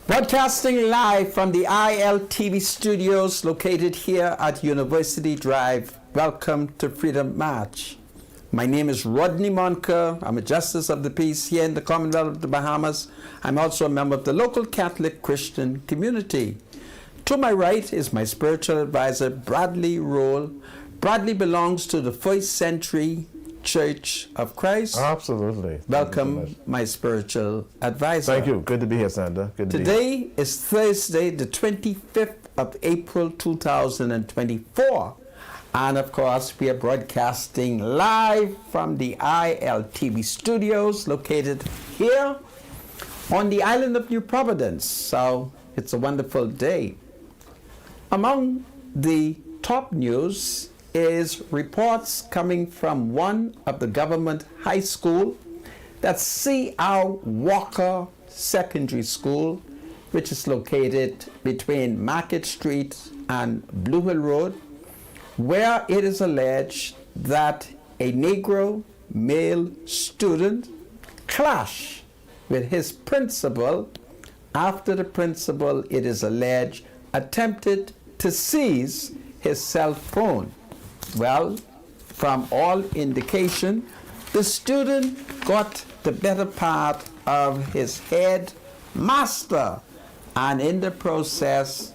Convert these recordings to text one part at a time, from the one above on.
Broadcasting live from the Iltv studios located here at University Drive. Welcome to Freedom March. My name is Rodney Monker. I'm a Justice of the Peace here in the Commonwealth of the Bahamas. I'm also a member of the local Catholic Christian community. To my right is my spiritual advisor, Bradley Roll. Bradley belongs to the first century Church of Christ. Absolutely. Welcome, my spiritual advisor. Thank you. Good to be here, Sandra. Good to be here. Today is Thursday, the 25th of April, 2024. And of course, we are broadcasting live from the Iltv studios located here on the island of New Providence. So it's a wonderful day. Among the top news is reports coming from one of the government high school, that's C.R. Walker Secondary School, which is located between Market Street and Blue Hill Road, where it is alleged that a Negro male student clashed with his principal after the principal, it is alleged, attempted to seize his cell phone. Well, from all indication, the student got the better part of his head master, and in the process,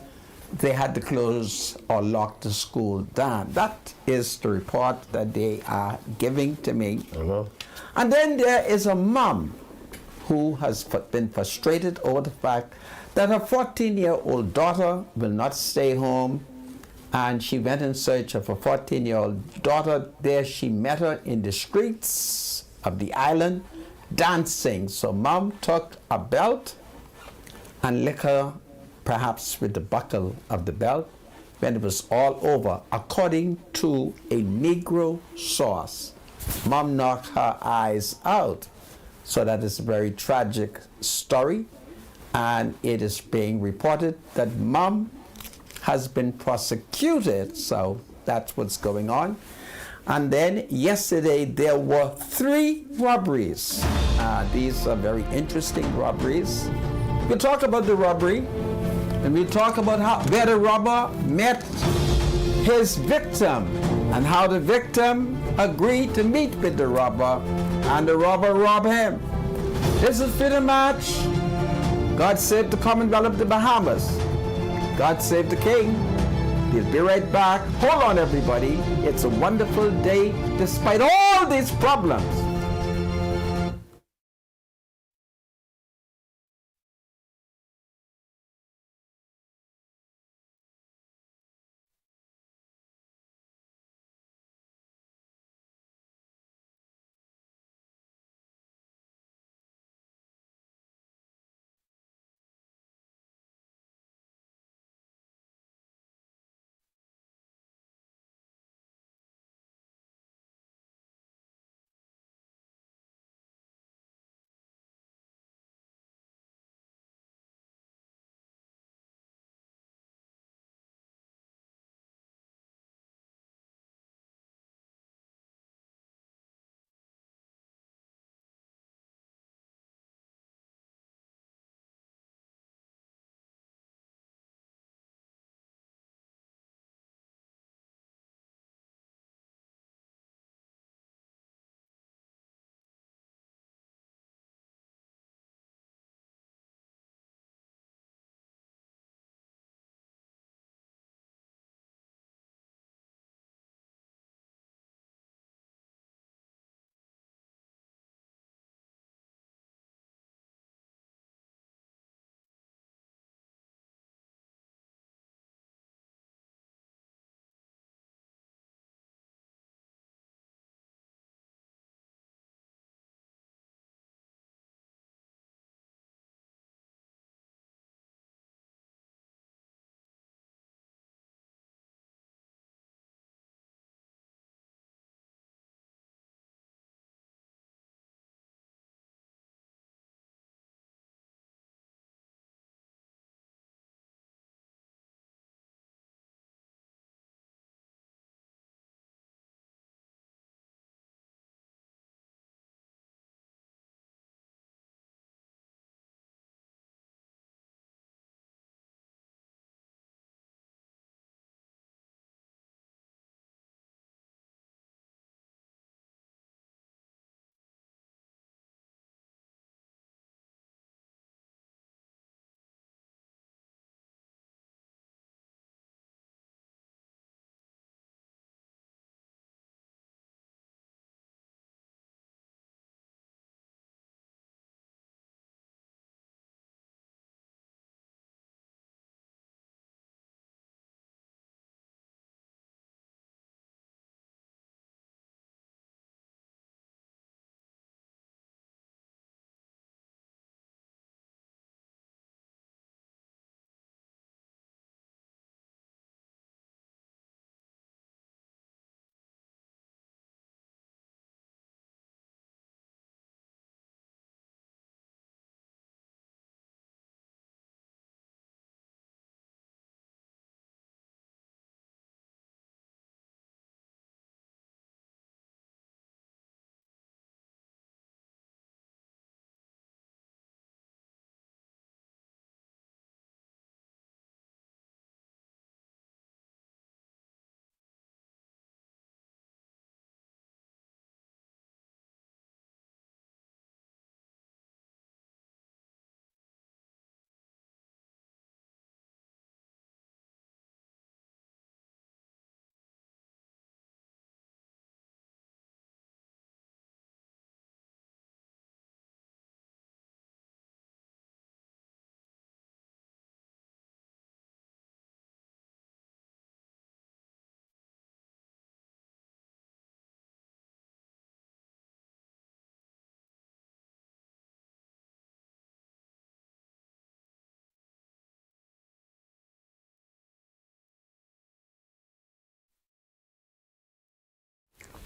they had to close or lock the school down. That is the report that they are giving to me. And then there is a mom who has been frustrated over the fact that her 14-year-old daughter will not stay home, and she went in search of her 14-year-old daughter. There she met her in the streets of the island dancing. So mom took a belt and licked her, perhaps with the buckle of the belt, when it was all over. According to a Negro source, mom knocked her eyes out. So that is a very tragic story, and it is being reported that mom has been prosecuted. So that's what's going on. And then yesterday there were 3 robberies. These are very interesting robberies. We'll talk about the robbery, and we'll talk about where the robber met his victim and how the victim agreed to meet with the robber and the robber robbed him. This is Freedom March. God save the Commonwealth of the Bahamas. God save the King. He'll be right back. Hold on, everybody. It's a wonderful day despite all these problems.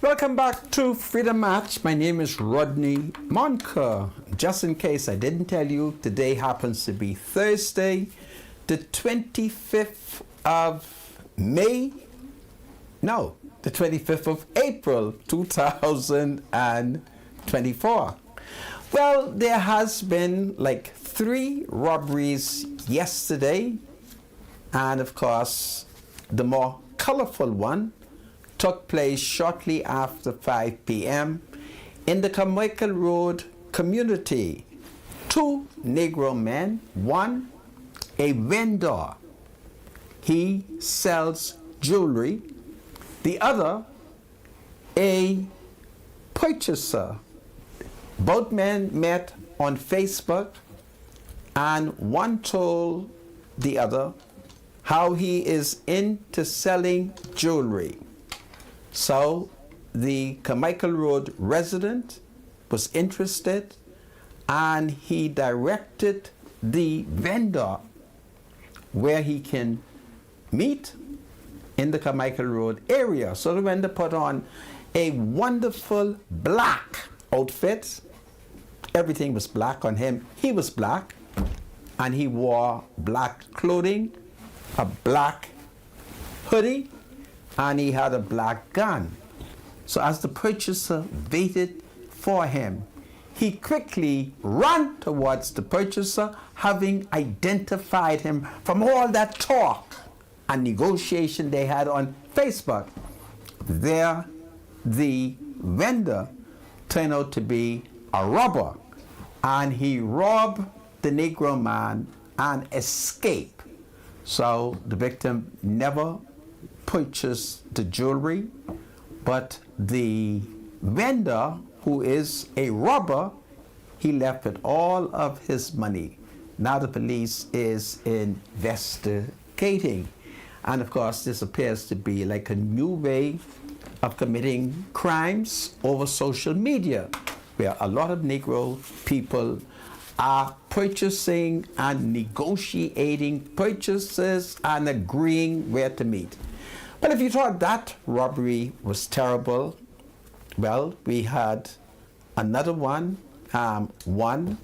Welcome back to Freedom Match. My name is Rodney Monker. Just in case I didn't tell you, today happens to be Thursday, the 25th of May. No, the 25th of April, 2024. Well, there has been like 3 robberies yesterday. And of course, the more colorful one took place shortly after 5 p.m. in the Carmichael Road community. 2 Negro men, one a vendor, he sells jewelry, the other a purchaser. Both men met on Facebook, and one told the other how he is into selling jewelry. So the Carmichael Road resident was interested, and he directed the vendor where he can meet in the Carmichael Road area. So the vendor put on a wonderful black outfit. Everything was black on him. He was black, and he wore black clothing, a black hoodie, and he had a black gun. So as the purchaser waited for him, he quickly ran towards the purchaser, having identified him from all that talk and negotiation they had on Facebook. There, the vendor turned out to be a robber, and he robbed the Negro man and escaped. So the victim never purchased the jewelry, but the vendor, who is a robber, he left with all of his money. Now the police is investigating. And of course, this appears to be like a new way of committing crimes over social media, where a lot of Negro people are purchasing and negotiating purchases and agreeing where to meet. But if you thought that robbery was terrible, well, we had another one, one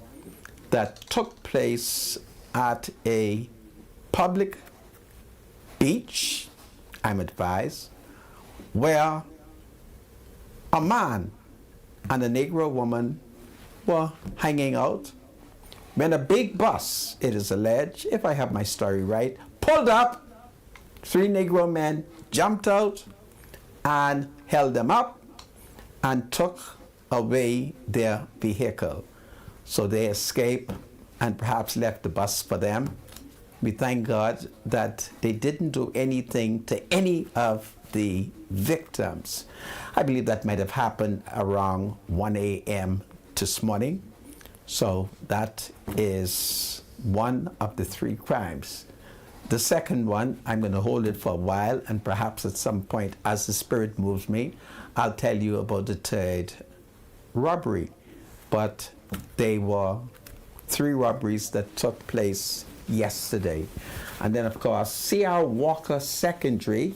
that took place at a public beach, I'm advised, where a man and a Negro woman were hanging out when a big bus, it is alleged, if I have my story right, pulled up. 3 Negro men jumped out and held them up and took away their vehicle. So they escaped and perhaps left the bus for them. We thank God that they didn't do anything to any of the victims. I believe that might have happened around 1 a.m. this morning. So that is one of the 3 crimes. The second one, I'm going to hold it for a while, and perhaps at some point, as the Spirit moves me, I'll tell you about the 3rd robbery. But they were 3 robberies that took place yesterday. And then, of course, C.R. Walker Secondary.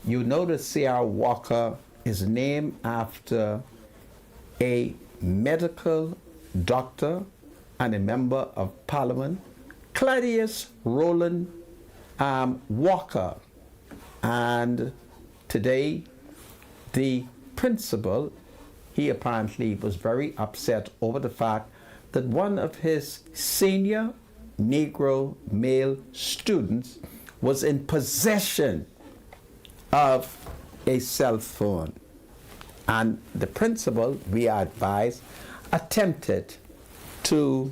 You know that C.R. Walker is named after a medical doctor and a member of Parliament, Claudius Roland Walker. And today, the principal, he apparently was very upset over the fact that one of his senior Negro male students was in possession of a cell phone. And the principal, we are advised, attempted to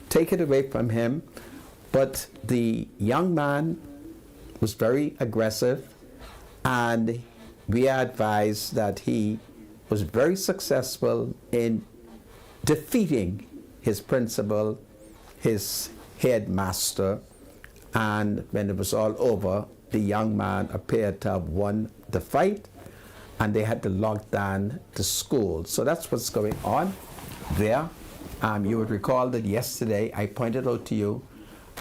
take it away from him, but the young man was very aggressive, and we are advised that he was very successful in defeating his principal, his headmaster, and when it was all over, the young man appeared to have won the fight, and they had to lock down the school. So that's what's going on there. You would recall that yesterday I pointed out to you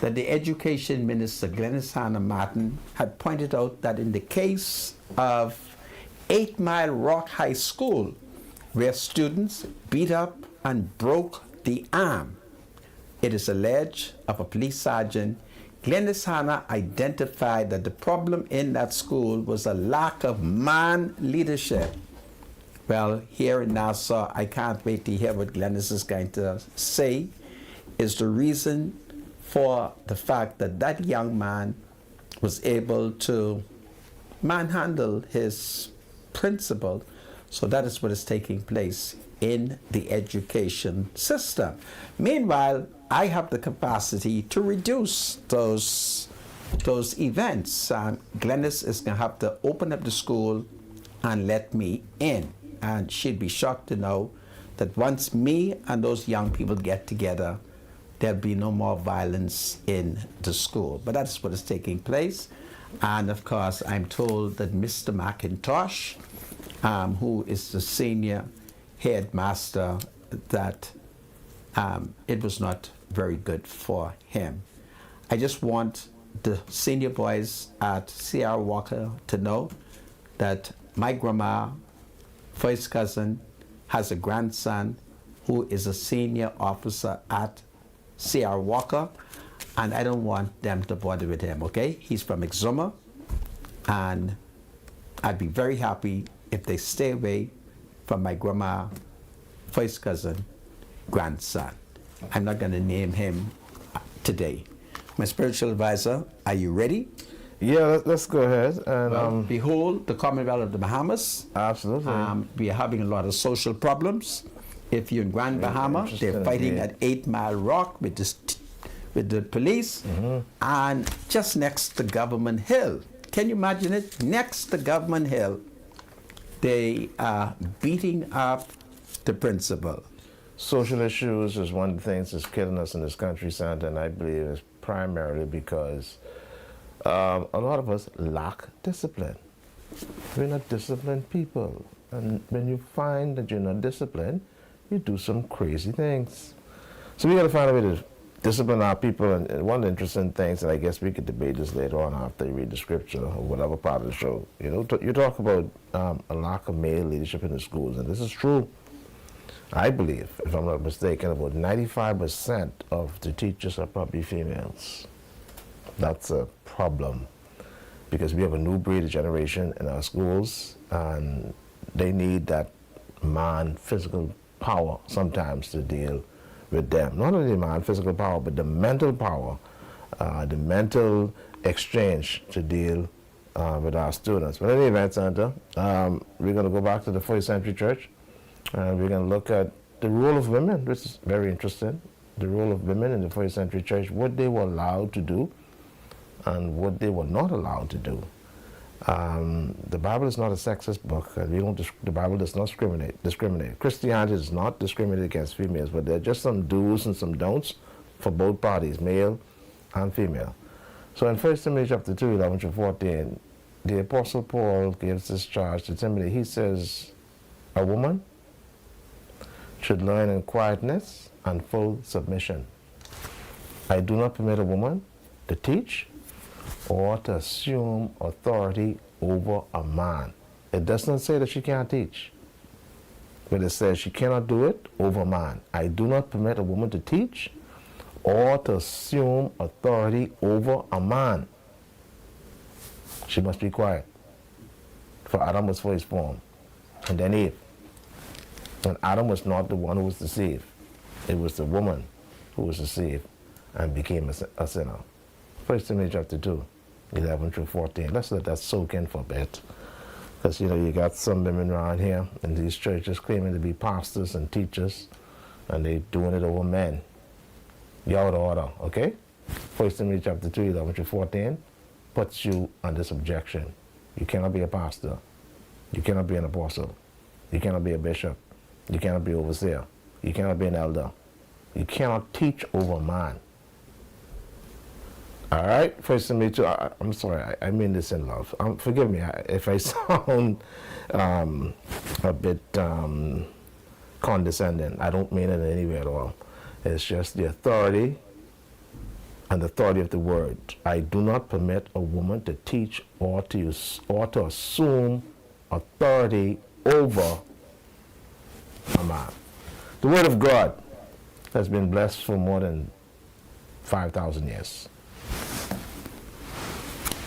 that the Education Minister, Glenys Hanna Martin, had pointed out that in the case of 8 Mile Rock High School, where students beat up and broke the arm. It is alleged of a police sergeant. Glennis Hanna identified that the problem in that school was a lack of man leadership. Well, here in Nassau, I can't wait to hear what Glennis is going to say is the reason for the fact that that young man was able to manhandle his principal. So that is what is taking place in the education system. Meanwhile, I have the capacity to reduce those events. Glennis is going to have to open up the school and let me in. And she'd be shocked to know that once me and those young people get together, there'll be no more violence in the school. But that's what is taking place. And of course, I'm told that Mr. McIntosh, who is the senior headmaster, that it was not very good for him. I just want the senior boys at Sierra Walker to know that my grandma, first cousin, has a grandson who is a senior officer at Sierra Walker, and I don't want them to bother with him, okay? He's from Exuma, and I'd be very happy if they stay away from my grandma, first cousin, grandson. I'm not going to name him today. My spiritual advisor, are you ready? Yeah, let's go ahead. And well, behold, the Commonwealth of the Bahamas. Absolutely. We are having a lot of social problems. If you're in Grand Bahama, they're fighting at 8 Mile Rock with the police, and just next to Government Hill. Can you imagine it? Next to Government Hill, they are beating up the principal. Social issues is one of the things that's killing us in this country, Santa, and I believe it's primarily because a lot of us lack discipline. We're not disciplined people. And when you find that you're not disciplined, you do some crazy things. So we got to find a way to discipline our people. And one of the interesting things, and I guess we could debate this later on after you read the scripture or whatever part of the show, you talk about a lack of male leadership in the schools, and this is true. I believe, if I'm not mistaken, about 95% of the teachers are probably females. That's a problem because we have a new breed of generation in our schools, and they need that man physical power sometimes to deal with them. Not only man physical power, but the mental power, the mental exchange to deal with our students. But in any event, Santa, we're going to go back to the first century church. We're going to look at the role of women, which is very interesting. The role of women in the first century church, what they were allowed to do and what they were not allowed to do. The Bible is not a sexist book. The Bible does not discriminate. Christianity does not discriminate against females, but there are just some do's and some don'ts for both parties, male and female. So in 1 Timothy chapter 2, 11 to 14, the Apostle Paul gives this charge to Timothy. He says, a woman should learn in quietness and full submission. I do not permit a woman to teach or to assume authority over a man. It does not say that she can't teach, but it says she cannot do it over a man. I do not permit a woman to teach or to assume authority over a man. She must be quiet. For Adam was first formed, and then Eve. And Adam was not the one who was deceived. It was the woman who was deceived and became a sinner. 1 Timothy chapter 2, 11 through 14. Let's let that soak in for a bit. Because, you got some women around here in these churches claiming to be pastors and teachers, and they doing it over men. You're out of order, okay? 1 Timothy chapter 2, 11 through 14 puts you under subjection. You cannot be a pastor. You cannot be an apostle. You cannot be a bishop. You cannot be overseer. You cannot be an elder. You cannot teach over a man. All right? First Timothy 2, I'm sorry, I mean this in love. Forgive me if I sound a bit condescending. I don't mean it in any way at all. It's just the authority and the authority of the word. I do not permit a woman to teach or to assume authority over a man. The Word of God has been blessed for more than 5,000 years.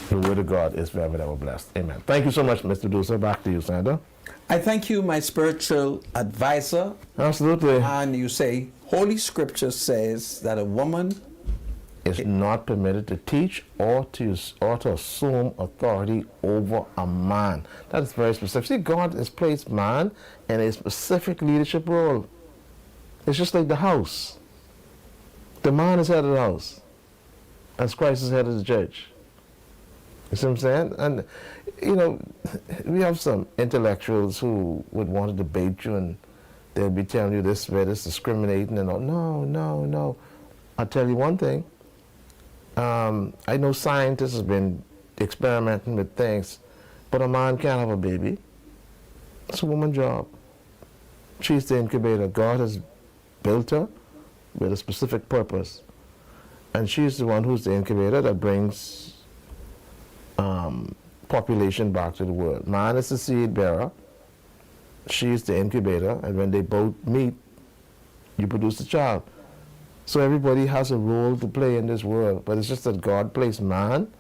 The Word of God is forever ever blessed. Amen. Thank you so much, Mr. Dusa. Back to you, Sandra. I thank you, my spiritual advisor. Absolutely. And you say, Holy Scripture says that a woman is not permitted to teach or to assume authority over a man. That is very specific. See, God has placed man in a specific leadership role. It's just like the house. The man is head of the house, as Christ is head of the church. You see what I'm saying? And, you know, we have some intellectuals who would want to debate you, and they'll be telling you this, this discriminating, and all. No. I'll tell you one thing. I know scientists have been experimenting with things, but a man can't have a baby. It's a woman's job. She's the incubator. God has built her with a specific purpose. And she's the one who's the incubator that brings population back to the world. Man is the seed bearer. She's the incubator. And when they both meet, you produce a child. So everybody has a role to play in this world, but it's just that God placed man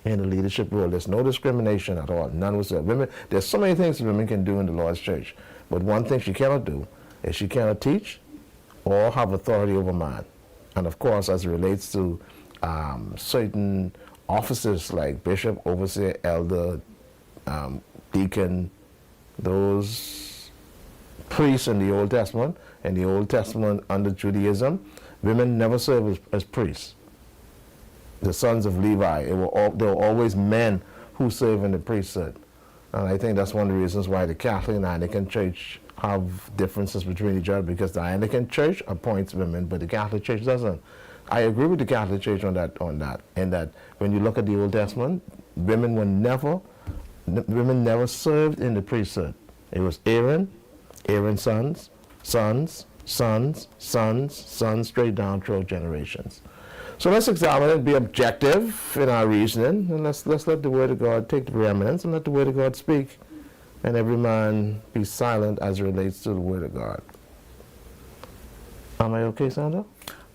in a leadership role. There's no discrimination at all, none whatsoever. Women, there's so many things women can do in the Lord's church, but one thing she cannot do is she cannot teach or have authority over man. And of course, as it relates to certain offices like bishop, overseer, elder, deacon, those priests in the Old Testament, under Judaism, women never served as priests. The sons of Levi, there were always men who served in the priesthood. And I think that's one of the reasons why the Catholic and Anglican Church have differences between each other, because the Anglican Church appoints women, but the Catholic Church doesn't. I agree with the Catholic Church on that, in that when you look at the Old Testament, women never served in the priesthood. It was Aaron's sons, straight down through generations. So let's examine it, be objective in our reasoning, and let's let the Word of God take the preeminence and let the Word of God speak, and every man be silent as it relates to the Word of God. Am I okay, Sandra?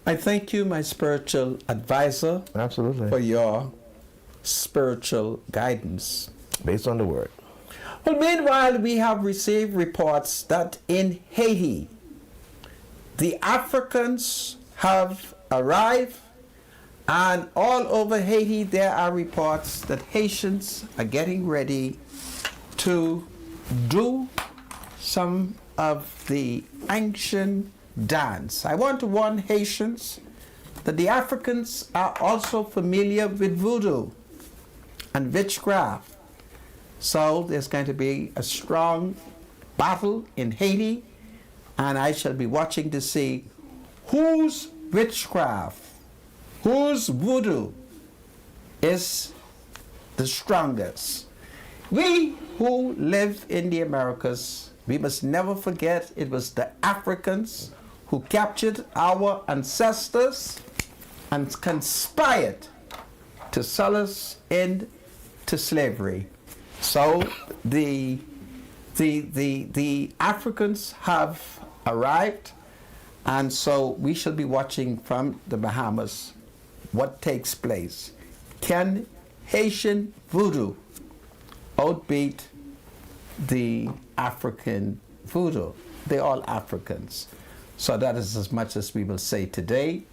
I thank you, my spiritual advisor. Absolutely. For your spiritual guidance. Based on the Word. Well, meanwhile, we have received reports that in Haiti, the Africans have arrived, and all over Haiti there are reports that Haitians are getting ready to do some of the ancient dance. I want to warn Haitians that the Africans are also familiar with voodoo and witchcraft. So there's going to be a strong battle in Haiti, and I shall be watching to see whose witchcraft, whose voodoo is the strongest. We who live in the Americas, we must never forget it was the Africans who captured our ancestors and conspired to sell us into slavery. So the Africans have arrived, and so we shall be watching from the Bahamas what takes place. Can Haitian voodoo outbeat the African voodoo? They're all Africans. So that is as much as we will say today.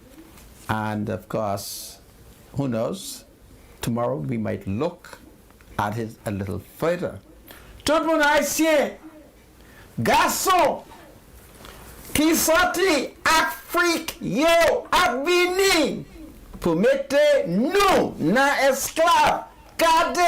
And of course, who knows, tomorrow we might look at it a little further. Tout le monde haïtien, garçon, qui sorti Afrique yo abini pour mettre nous na esclave. Gade.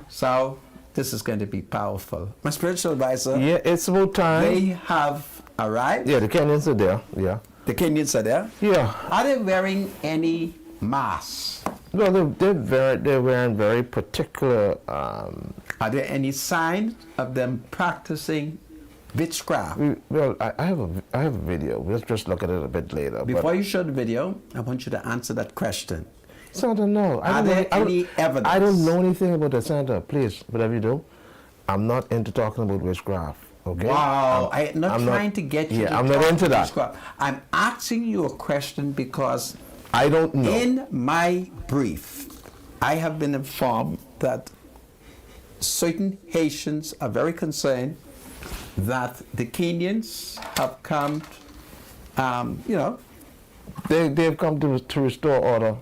So this is going to be powerful. My spiritual advisor. Yeah, it's about time. They have arrived. Yeah, the Kenyans are there. Yeah. The Kenyans are there. Yeah. Are they wearing any masks? Well, they're wearing very particular. Are there any signs of them practicing witchcraft? Well, I have a video. We'll just look at it a bit later. Before you show the video, I want you to answer that question. Santa, no. Are there any evidence? I don't know anything about that, Santa. Please, whatever you do, I'm not into talking about witchcraft. Okay? Wow, I'm not trying to get you. Yeah, I'm not into that. I'm asking you a question because I don't know. in my brief, I have been informed that certain Haitians are very concerned that the Kenyans have come, They've come to restore order,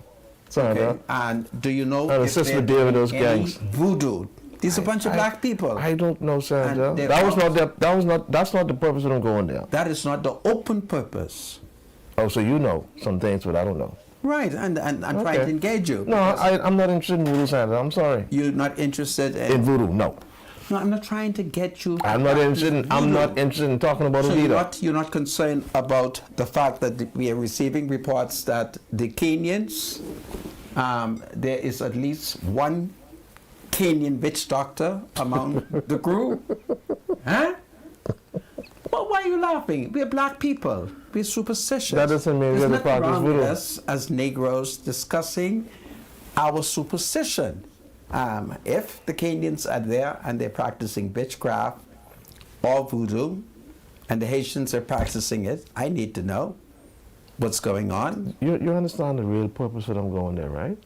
Santa. okay, and do you know And if assist they're with dealing with those doing any gangs. voodoo? These are a bunch of black people. I don't know, Santa. And That's not the purpose of them going there. That is not the open purpose. Oh, so you know some things, but I don't know. Right, and I'm trying to engage you. No, I'm not interested in voodoo, Santa. I'm sorry. You're not interested In voodoo, no. No, I'm not trying to get you. I'm not interested in talking about So it either. you're not concerned about the fact that we are receiving reports that the Kenyans, there is at least one Kenyan witch doctor among the group. Huh? Well, why are you laughing? We're black people. We're superstitious. That doesn't mean There's we're the nothing practice wrong voodoo. with us as Negroes discussing our superstition. If the Kenyans are there and they're practicing witchcraft or voodoo, and the Haitians are practicing it, I need to know what's going on. You understand the real purpose of them going there, right?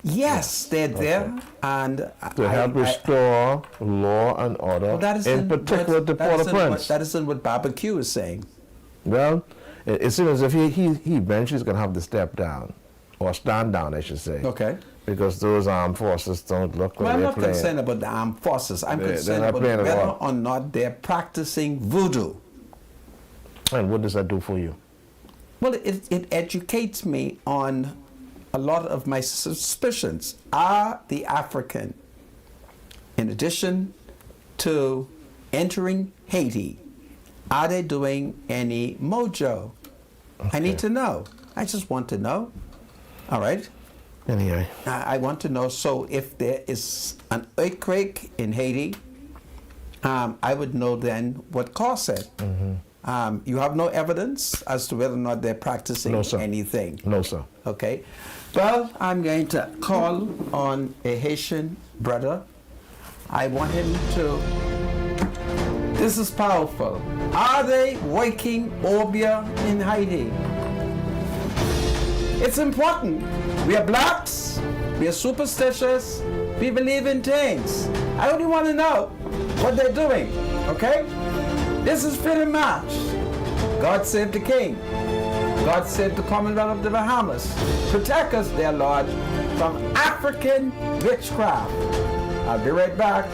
Yes, they're there, and To help restore law and order, in particular the Port-au-Prince. That isn't what barbecue is saying. Well, it seems as if he eventually is going to have to step down, or stand down, I should say. Okay. Because those armed forces don't look like Well, I'm they're not playing. concerned about the armed forces. I'm concerned not about playing at whether all. or not they're practicing voodoo. And what does that do for you? Well, it educates me on a lot of my suspicions. Are the African, in addition to entering Haiti, are they doing any mojo? I need to know. I just want to know. All right. Anyway. I want to know, so if there is an earthquake in Haiti, I would know then what caused it. Mm-hmm. You have no evidence as to whether or not they're practicing anything. No, sir. Okay. Well, I'm going to call on a Haitian brother. I want him to. This is powerful. Are they working Obia in Haiti? It's important. We are blacks. We are superstitious. We believe in things. I only want to know what they're doing. Okay? This is freedom march. God save the king. God save the Commonwealth of the Bahamas. Protect us, dear Lord, from African witchcraft. I'll be right back.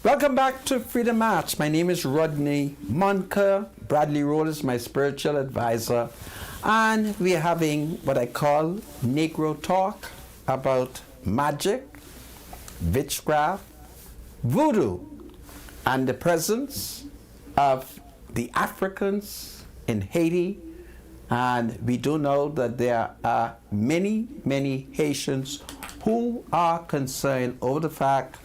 Welcome back to Freedom March. My name is Rodney Monker. Bradley Roll is my spiritual advisor. And we're having what I call Negro talk about magic, witchcraft, voodoo, and the presence of the Africans in Haiti. And we do know that there are many, many Haitians who are concerned over the fact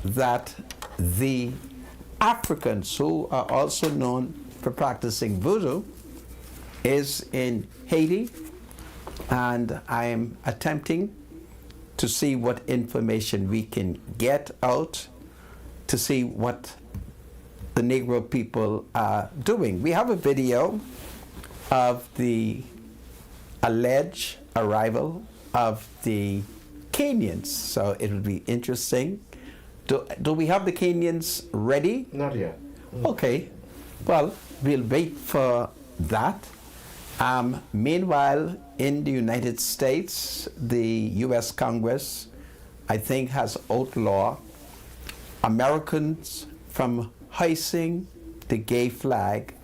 that the Africans, who are also known for practicing voodoo, is in Haiti, and I am attempting to see what information we can get out to see what the Negro people are doing. We have a video of the alleged arrival of the Kenyans, so it will be interesting. Do we have the Kenyans ready? Not yet. Okay, well, we'll wait for that. Meanwhile, in the United States, the U.S. Congress, I think, has outlawed Americans from hoisting the gay flag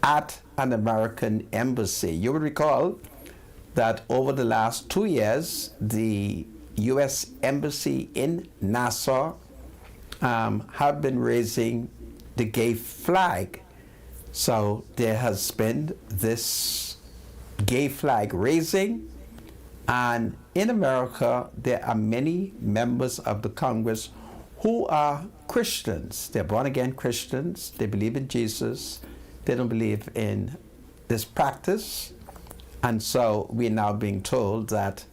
at an American embassy. You will recall that over the last 2 years, the U.S. Embassy in Nassau have been raising the gay flag. So there has been this gay flag raising, and in America there are many members of the Congress who are Christians. They're born again Christians. They believe in Jesus. They don't believe in this practice. And so we're now being told that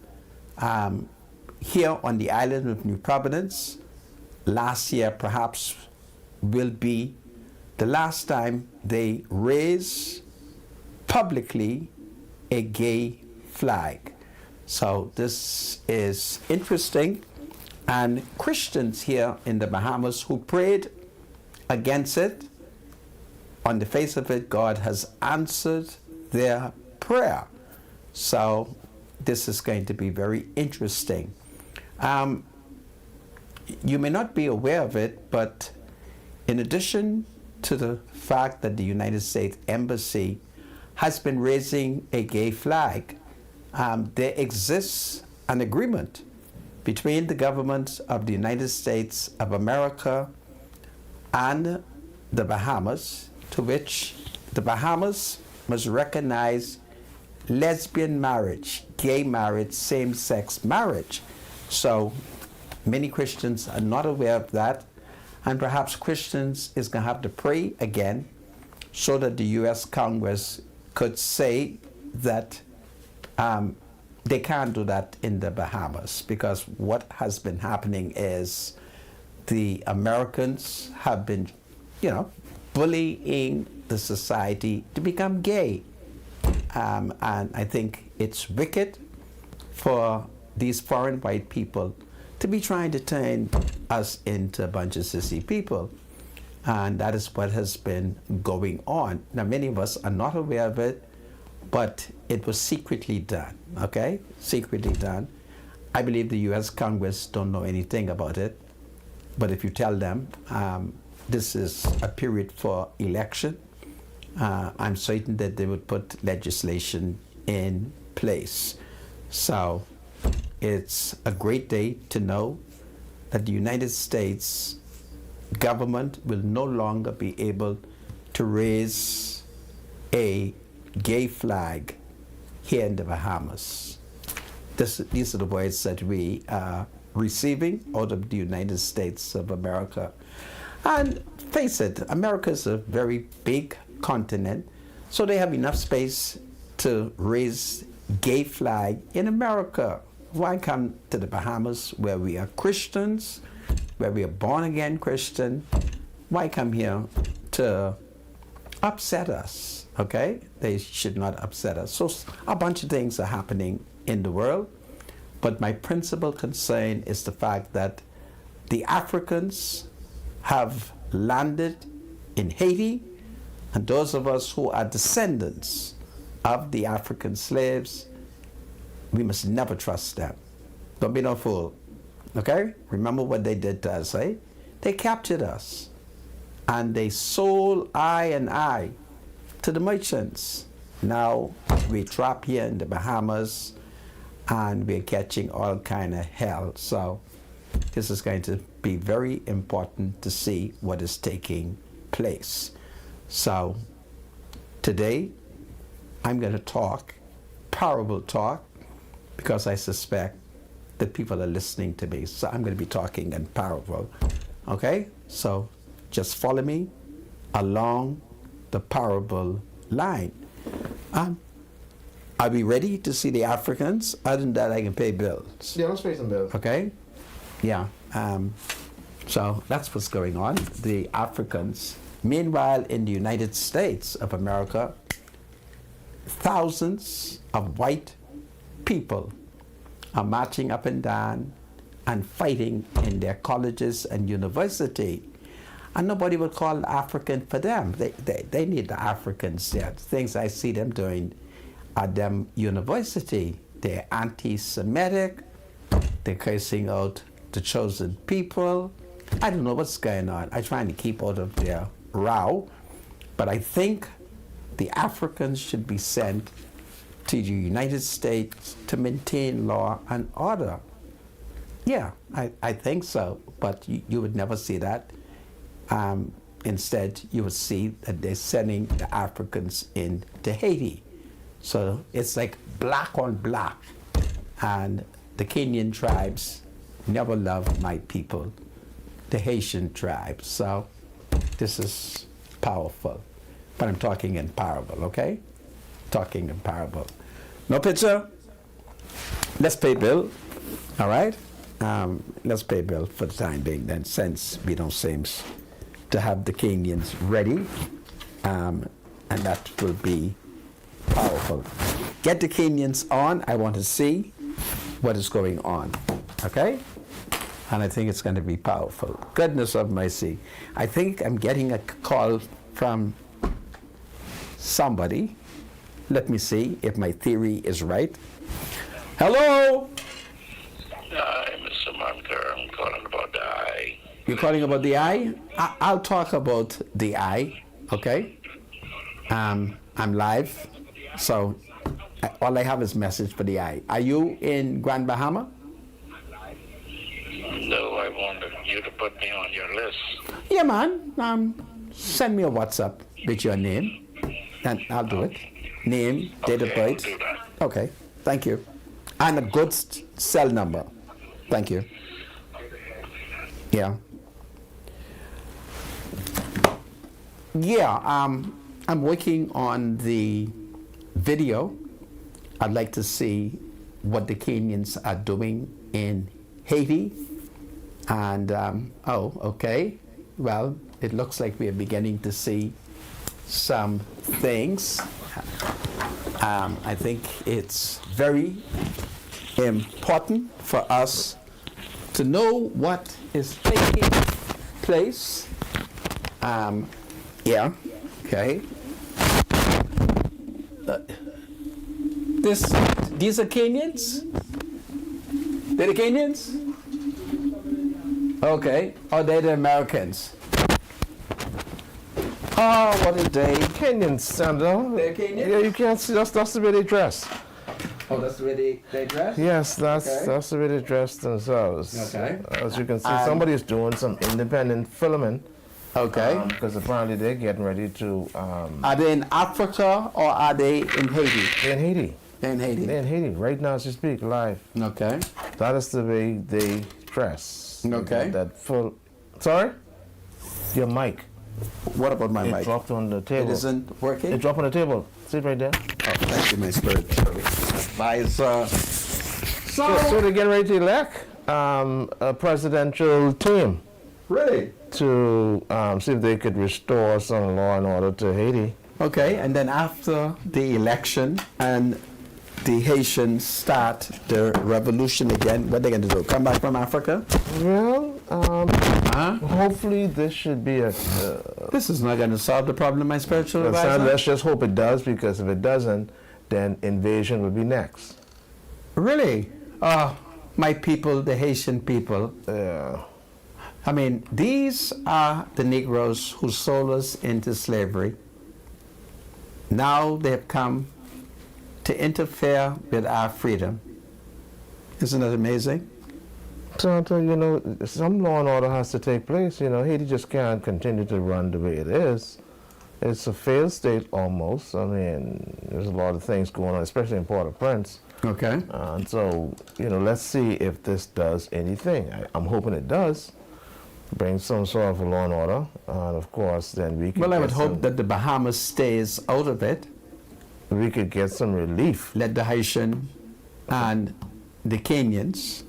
here on the island of New Providence, last year perhaps will be the last time they raise publicly a gay flag. So this is interesting. And Christians here in the Bahamas who prayed against it, on the face of it, God has answered their prayer. So this is going to be very interesting. You may not be aware of it, but in addition to the fact that the United States Embassy has been raising a gay flag, there exists an agreement between the government of the United States of America and the Bahamas, to which the Bahamas must recognize lesbian marriage, gay marriage, same-sex marriage. So many Christians are not aware of that, and perhaps Christians is going to have to pray again so that the U.S. Congress could say that they can't do that in the Bahamas, because what has been happening is the Americans have been, bullying the society to become gay. And I think it's wicked for these foreign white people to be trying to turn us into a bunch of sissy people. And that is what has been going on. Now, many of us are not aware of it, but it was secretly done, okay? Secretly done. I believe the U.S. Congress don't know anything about it, but if you tell them this is a period for election, I'm certain that they would put legislation in place. So it's a great day to know that the United States government will no longer be able to raise a gay flag here in the Bahamas. These are the words that we are receiving out of the United States of America. And face it, America is a very big continent, so they have enough space to raise gay flag in America. Why come to the Bahamas, where we are Christians, where we are born again Christian? Why come here to upset us? Okay, they should not upset us. So a bunch of things are happening in the world, but my principal concern is the fact that the Africans have landed in Haiti, and those of us who are descendants of the African slaves, we must never trust them. Don't be no fool, okay? Remember what they did to us, eh? They captured us and they sold I to the merchants. Now we trapped here in the Bahamas and we're catching all kind of hell. So this is going to be very important to see what is taking place. So today I'm going to talk, parable talk, because I suspect that people are listening to me. So I'm going to be talking in parable. Okay? So just follow me along the parable line. Are we ready to see the Africans? Other than that, I can pay bills. Yeah, let's pay some bills. Okay? Yeah. So that's what's going on. The Africans. Meanwhile, in the United States of America, thousands of white people are marching up and down and fighting in their colleges and university. And nobody would call African for them. They need the Africans there. Things I see them doing at them university. They're anti-Semitic. They're cursing out the chosen people. I don't know what's going on. I'm trying to keep out of their row. But I think the Africans should be sent to the United States to maintain law and order. Yeah, I think so, but you would never see that. Instead, you would see that they're sending the Africans into Haiti. So it's like black on black. And the Kenyan tribes never loved my people, the Haitian tribes. So this is powerful. But I'm talking in parable, okay? Talking in parable. No picture? Let's pay bill, all right? Let's pay bill for the time being then, since we don't seem to have the Kenyans ready, and that will be powerful. Get the Kenyans on. I want to see what is going on, okay? And I think it's going to be powerful. Goodness of mercy. I think I'm getting a call from somebody. Let me see if my theory is right. Hello? Hi, Mr. Munker. I'm calling about the eye. You're calling about the eye? I'll talk about the eye, okay? I'm live, so all I have is message for the eye. Are you in Grand Bahama? No, I wanted you to put me on your list. Yeah, man. Send me a WhatsApp with your name, and I'll do it. Name, date of Okay, I'll birth. do that. Okay, thank you. And a good cell number. Thank you. Yeah. Yeah, I'm working on the video. I'd like to see what the Kenyans are doing in Haiti. And, oh, okay. Well, it looks like we are beginning to see some things. I think it's very important for us to know what is taking place. Yeah, okay. These are Kenyans? They're the Kenyans? Okay. Oh, they're the Americans. Oh, what a day. Kenyans, Sandra. They're Kenyan? Yeah, you can't see, that's the way they dress. Oh, that's the way they dress? Yes, that's Okay. the way they dress themselves. Okay. As you can see, And- somebody is doing some independent filming. Okay. Because apparently they're getting ready to, Are they in Africa or are they in Haiti? they're in Haiti. They're in Haiti. They're in Haiti right now as you speak, live. Okay. That is the way they dress. Okay. That full. Sorry? Your mic. What about my It mic? dropped on the table. It isn't working? It dropped on the table. See it right there? Oh, thank you, my spirit. Advisor. So they're getting ready to elect a presidential team Really? to see if they could restore some law and order to Haiti. Okay, and then after the election and the Haitians start the revolution again, what are they going to do? Come back from Africa? Well, Huh? hopefully this should be a. This is not going to solve the problem, my spiritual advisor. Let's just hope it does, because if it doesn't, then invasion will be next. Really? Oh, my people, the Haitian people. Yeah. I mean, these are the Negroes who sold us into slavery. Now they have come to interfere with our freedom. Isn't that amazing? So, you know, some law and order has to take place. You know, Haiti just can't continue to run the way it is. It's a failed state almost. I mean, there's a lot of things going on, especially in Port-au-Prince. Okay. And so, you know, let's see if this does anything. I'm hoping it does. Bring some sort of a law and order. And of course, then we can. Well, I would hope that the Bahamas stays out of it. We could get some relief. Let the Haitian and the Kenyans.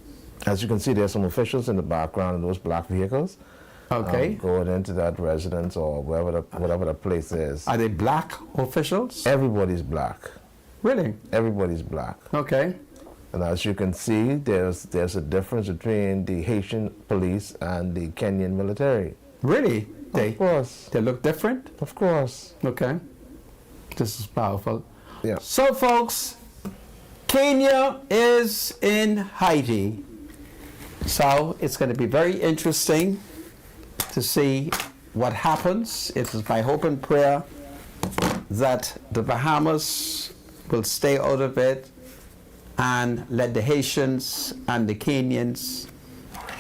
As you can see, there's some officials in the background in those black vehicles. Okay. Going into that residence or whatever the place is. Are they black officials? Everybody's black. Really? Everybody's black. Okay. And as you can see, there's a difference between the Haitian police and the Kenyan military. Really? Of course. They look different? Of course. Okay. This is powerful. Yeah. So, folks, Kenya is in Haiti. So, it's going to be very interesting to see what happens. It is my hope and prayer that the Bahamas will stay out of it and let the Haitians and the Kenyans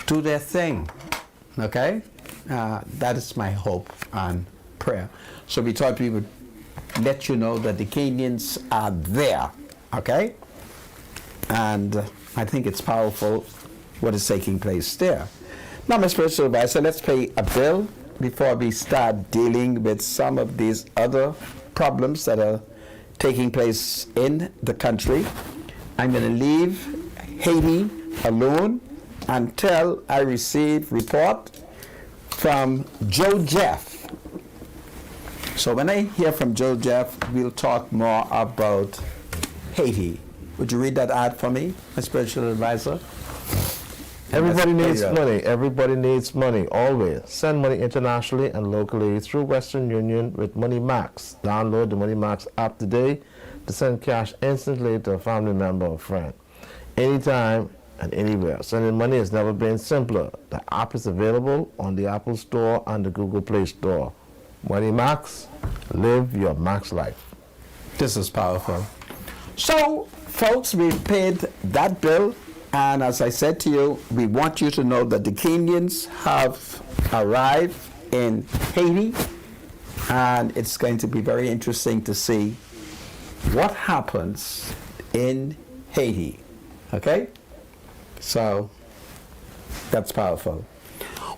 do their thing. Okay? That is my hope and prayer. So we thought we would let you know that the Kenyans are there. Okay? And I think it's powerful what is taking place there. Now, my spiritual advisor, let's pay a bill before we start dealing with some of these other problems that are taking place in the country. I'm going to leave Haiti alone until I receive report from Joe Jeff. So when I hear from Joe Jeff, we'll talk more about Haiti. Would you read that ad for me, my spiritual advisor? Everybody needs money. Everybody needs money, always. Send money internationally and locally through Western Union with Money Max. Download the Money Max app today to send cash instantly to a family member or friend. Anytime and anywhere. Sending money has never been simpler. The app is available on the Apple Store and the Google Play Store. Money Max, live your max life. This is powerful. So, folks, we've paid that bill. And as I said to you, we want you to know that the Kenyans have arrived in Haiti, and it's going to be very interesting to see what happens in Haiti. Okay? So, that's powerful.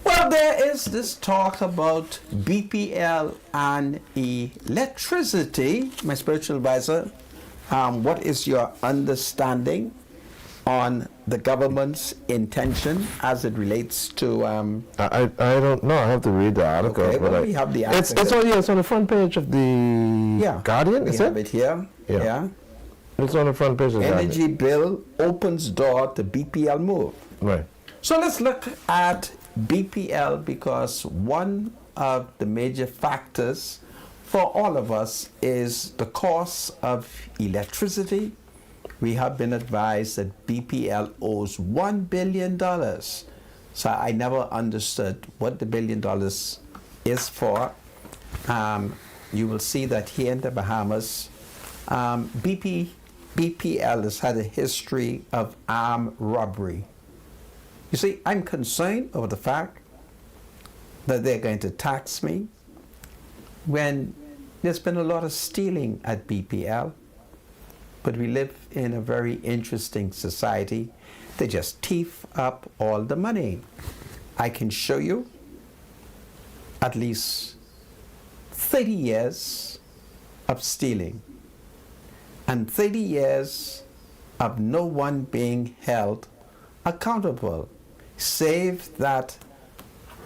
Well, there is this talk about BPL and electricity. My spiritual advisor, what is your understanding on the government's intention as it relates to... I don't know. I have to read the article. Okay, but well, we have the article. It's on the front page of the Guardian, we is have it? it here. Yeah. It's on the front page of the Guardian. Energy bill opens door to BPL move. Right. So let's look at BPL, because one of the major factors for all of us is the cost of electricity. We have been advised that BPL owes $1 billion. So I never understood what the $1 billion is for. You will see that here in the Bahamas, BPL has had a history of armed robbery. You see, I'm concerned over the fact that they're going to tax me when there's been a lot of stealing at BPL. But we live in a very interesting society. They just thief up all the money. I can show you at least 30 years of stealing and 30 years of no one being held accountable, save that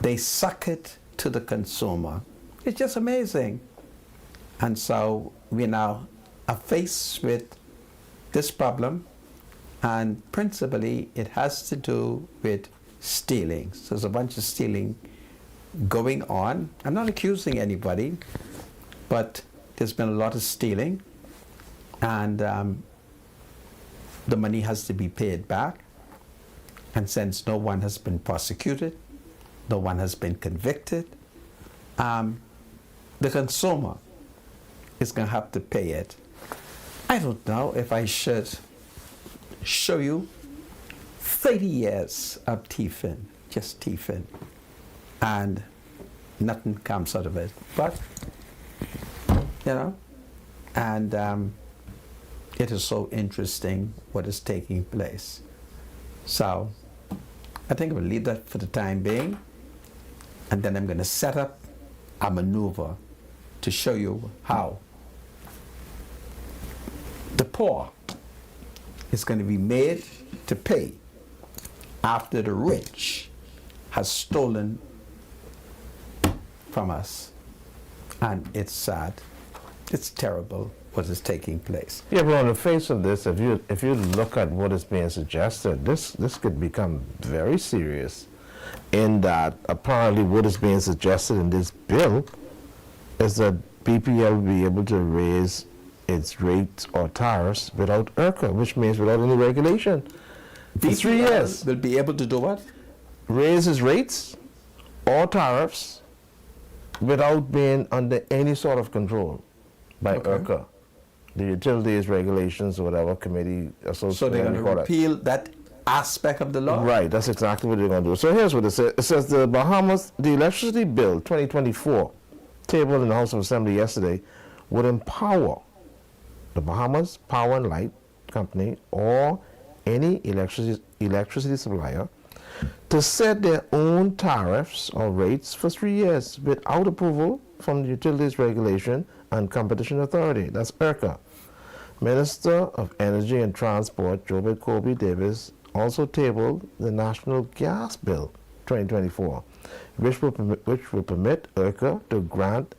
they suck it to the consumer. It's just amazing. And so we now are faced with this problem, and principally it has to do with stealing. So there's a bunch of stealing going on. I'm not accusing anybody, but there's been a lot of stealing, and the money has to be paid back. And since no one has been prosecuted, no one has been convicted. The consumer is going to have to pay it. I don't know if I should show you 30 years of teething, just teething, and nothing comes out of it. But, you know, and it is so interesting what is taking place. So I think we'll leave that for the time being, and then I'm going to set up a maneuver to show you how the poor is going to be made to pay after the rich has stolen from us. And it's sad. It's terrible what is taking place. Yeah, but on the face of this, if you look at what is being suggested, this could become very serious, in that apparently what is being suggested in this bill is that BPL will be able to raise its rates or tariffs without IRCA, which means without any regulation. For 3 years. Will be able to do what? Raise its rates or tariffs without being under any sort of control by IRCA, the utilities regulations or whatever committee associated. So they're going to repeal that aspect of the law? Right, that's exactly what they're going to do. So here's what it says. It says the electricity bill 2024, tabled in the House of Assembly yesterday, would empower the Bahamas Power and Light Company or any electricity supplier to set their own tariffs or rates for 3 years without approval from the Utilities Regulation and Competition Authority. That's IRCA. Minister of Energy and Transport, Jobert Kobe Davis, also tabled the National Gas Bill 2024, which will permit IRCA to grant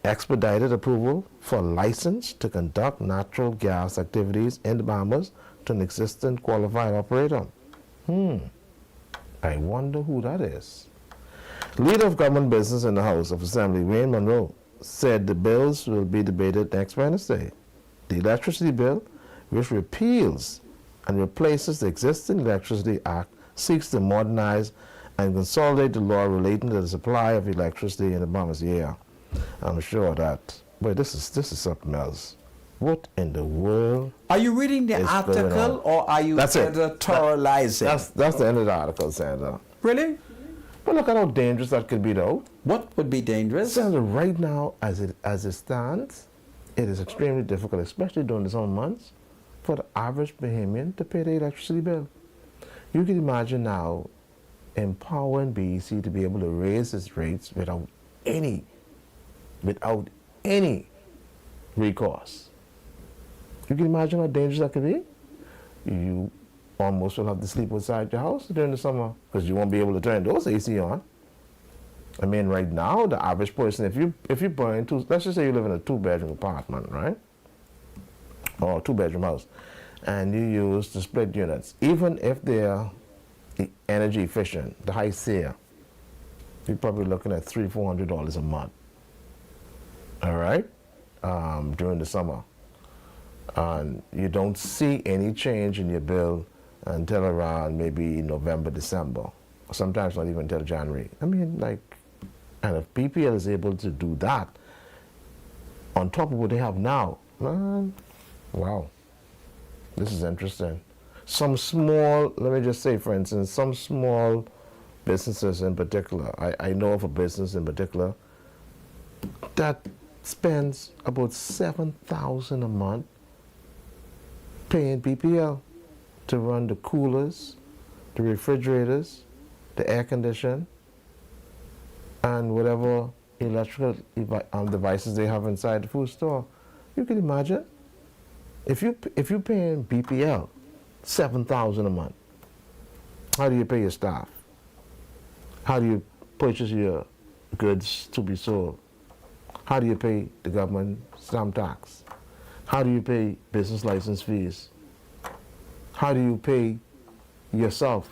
expedited approval for license to conduct natural gas activities in the Bahamas to an existing qualified operator. I wonder who that is. Leader of Government Business in the House of Assembly, Wayne Monroe, said the bills will be debated next Wednesday. The electricity bill, which repeals and replaces the existing Electricity Act, seeks to modernize and consolidate the law relating to the supply of electricity in the Bahamas. Yeah, I'm sure that. But this is something else. What in the world? Are you reading the article or are you editorializing? That's the end of the article, Sandra. Really? But look at how dangerous that could be, though. What would be dangerous? Sandra, right now, as it stands, it is extremely difficult, especially during the summer months, for the average Bahamian to pay the electricity bill. You can imagine now empowering BEC to be able to raise its rates without any recourse. You can imagine how dangerous that could be. You almost will have to sleep outside your house during the summer because you won't be able to turn those AC on. I mean, right now, the average person, if you burn let's just say you live in a 2-bedroom apartment, right? Or a 2-bedroom house, and you use the split units, even if they're energy efficient, the high SEER, you're probably looking at $300-400 a month. All right, during the summer, and you don't see any change in your bill until around maybe November, December, sometimes not even until January. I mean, like, and if BPL is able to do that on top of what they have now, man, wow, this is interesting. Some small, let me just say, for instance, some small businesses in particular, I know of a business in particular that spends about $7,000 a month paying BPL to run the coolers, the refrigerators, the air condition, and whatever electrical devices they have inside the food store. You can imagine if you're paying BPL $7,000 a month. How do you pay your staff? How do you purchase your goods to be sold? How do you pay the government stamp tax? How do you pay business license fees? How do you pay yourself?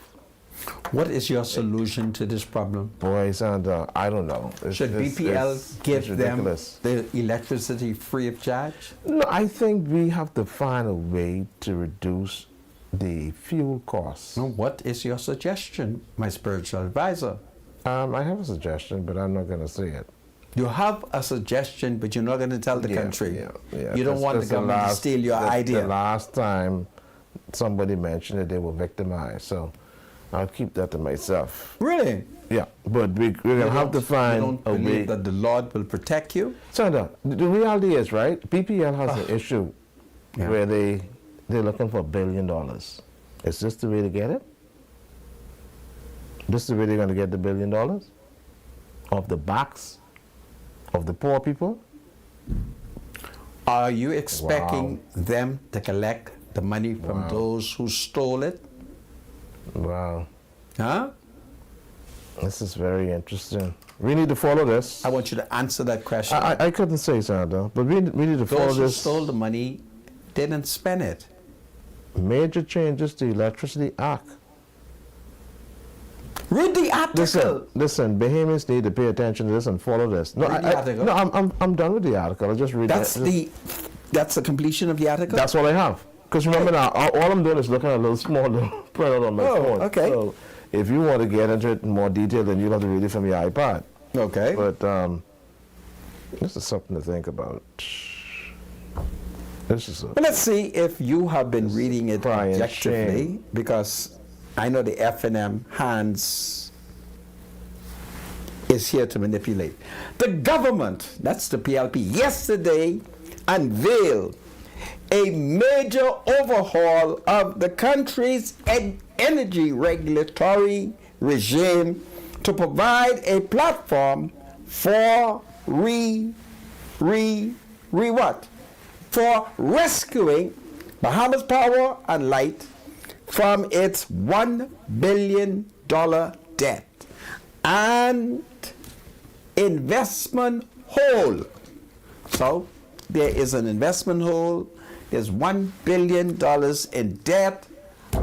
What is your solution to this problem? Boy, Sandra, I don't know. Should BPL give them the electricity free of charge? No, I think we have to find a way to reduce the fuel costs. What is your suggestion, my spiritual advisor? I have a suggestion, but I'm not going to say it. You have a suggestion, but you're not going to tell the country. Yeah. You don't want the government to steal your idea. The last time somebody mentioned it, they were victimized. So I'll keep that to myself. Really? Yeah, but we're going to have to find you don't a way. believe that the Lord will protect you? Sandra, the reality is, right, BPL has an issue where they're looking for $1 billion. Is this the way to get it? This is the way they're going to get the $1 billion? Off the backs of the poor people? Are you expecting them to collect the money from those who stole it? Wow. Huh? This is very interesting. We need to follow this. I want you to answer that question. I couldn't say, Sandra, but we need to follow Those who this. stole the money didn't spend it. Major changes to the Electricity Act. Read the article. Listen, Bahamians need to pay attention to this and follow this. No, Read the article. no, I'm done with the article. I just read That's that. that's the completion of the article? That's all I have. Because remember now, all I'm doing is looking at a little small printout on my phone. Okay. So if you want to get into it in more detail, then you'll have to read it from your iPad. Okay. But this is something to think about. This is Well, let's see if you have been reading it Brian objectively, Shane. because I know the F&M Hans is here to manipulate. The government, that's the PLP, yesterday unveiled a major overhaul of the country's energy regulatory regime to provide a platform for for rescuing Bahamas Power and Light from its $1 billion debt and investment hole. So there is an investment hole, there's $1 billion in debt,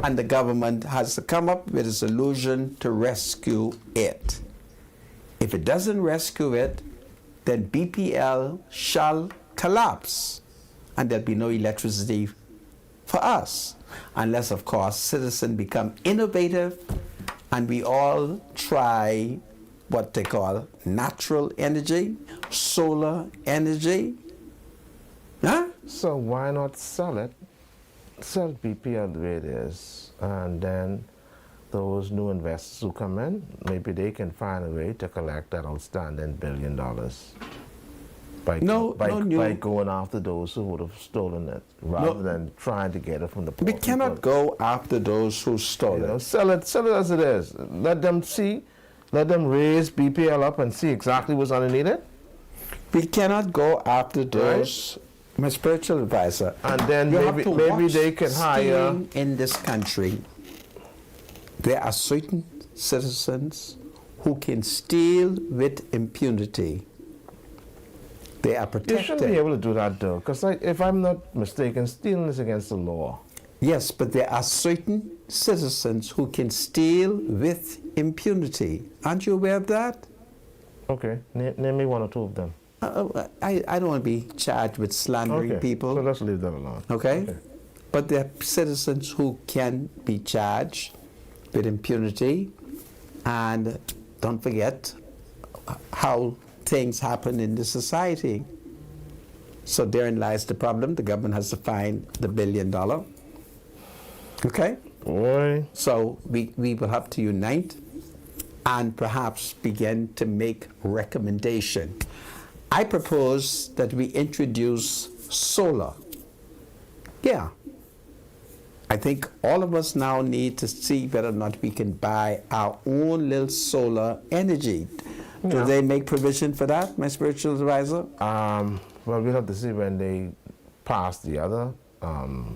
and the government has to come up with a solution to rescue it. If it doesn't rescue it, then BPL shall collapse, and there'll be no electricity for us, unless, of course, citizens become innovative and we all try what they call natural energy, solar energy. Huh? So why not sell it? Sell BPL the way it is, and then those new investors who come in, maybe they can find a way to collect that outstanding $1 billion by going after those who would have stolen it, rather than trying to get it from the poor We people. cannot go after those who stole it. Sell it as it is. Let them raise BPL up and see exactly what's underneath it. We cannot go after those. My spiritual advisor. And then you have to maybe watch they can hire. stealing in this country. There are certain citizens who can steal with impunity. They are protected. You shouldn't be able to do that, though, because if I'm not mistaken, stealing is against the law. Yes, but there are certain citizens who can steal with impunity. Aren't you aware of that? Okay, name me one or two of them. I don't want to be charged with slandering people. So let's leave that alone. Okay? But there are citizens who can be charged with impunity, and don't forget how things happen in the society. So therein lies the problem. The government has to find the $1 billion. Okay? Boy. So we will have to unite and perhaps begin to make recommendation. I propose that we introduce solar. Yeah. I think all of us now need to see whether or not we can buy our own little solar energy. Do they make provision for that, my spiritual advisor? Well, we'll have to see when they pass the other,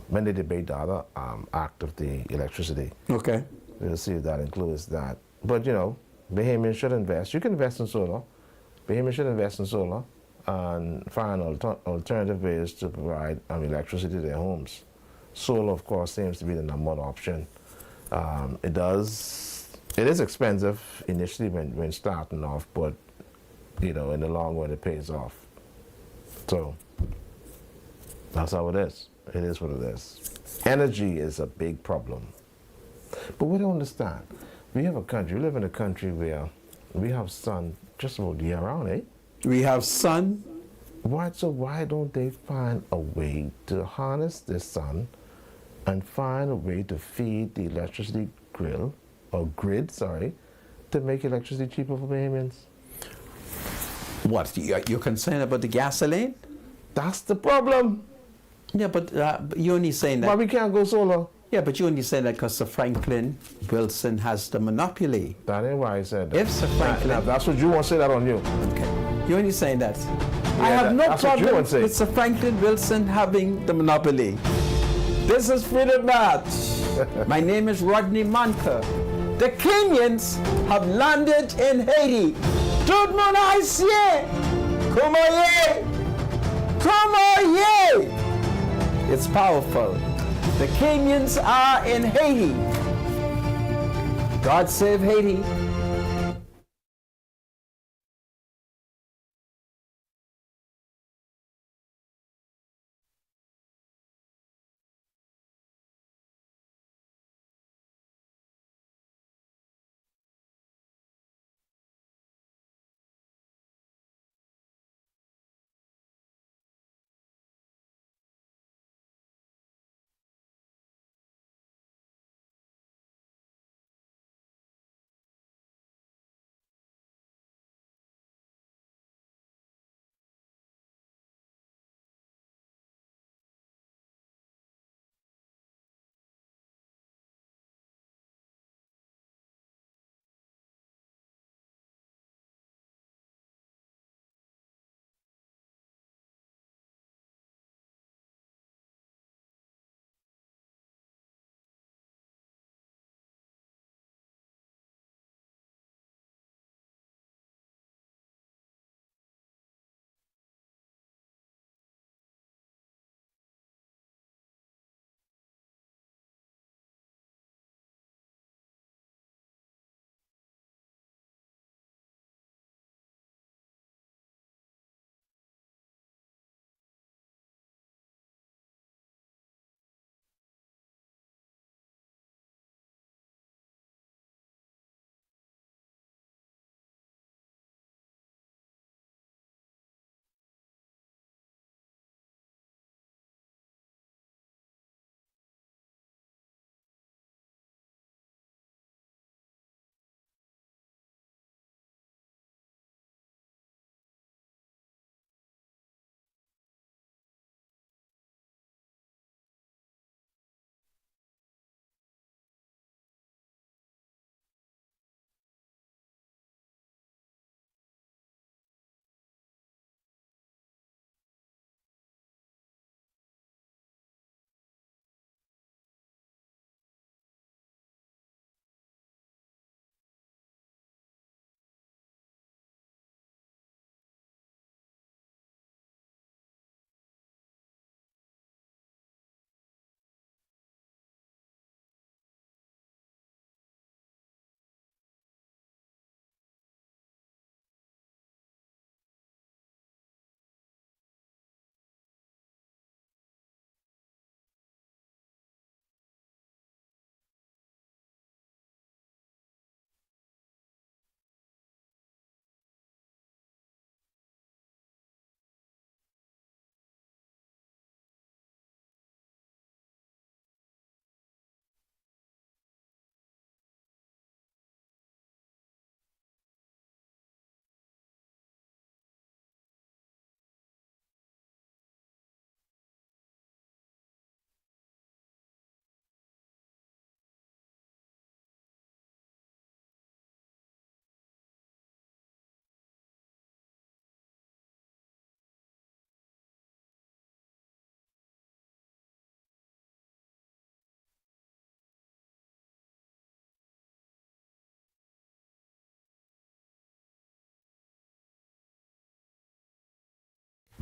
when they debate the other act of the electricity. Okay. We'll see if that includes that. But, Bahamians should invest. You can invest in solar. Bahamians should invest in solar and find alternative ways to provide electricity to their homes. Solar, of course, seems to be the number one option. It is expensive initially when starting off, but in the long run it pays off. So that's how it is. It is what it is. Energy is a big problem. But we don't understand. We live in a country where we have sun just about year round, eh? We have sun. Why don't they find a way to harness the sun and find a way to feed the electricity grid, to make electricity cheaper for Bahamians? What, you're concerned about the gasoline? That's the problem. Yeah, but you're only saying that. Why we can't go solar? Yeah, but you're only saying that because Sir Franklin Wilson has the monopoly. That ain't why I said that. If Sir Franklin... Now, that's what you want to say that on you. Okay. You're only saying that. I have no that's what you problem would say. with Sir Franklin Wilson having the monopoly. This is Freedom Match. My name is Rodney Monker. The Kenyans have landed in Haiti. Tout le monde haïtien! Comment ye? Comment ye? It's powerful. The Kenyans are in Haiti. God save Haiti.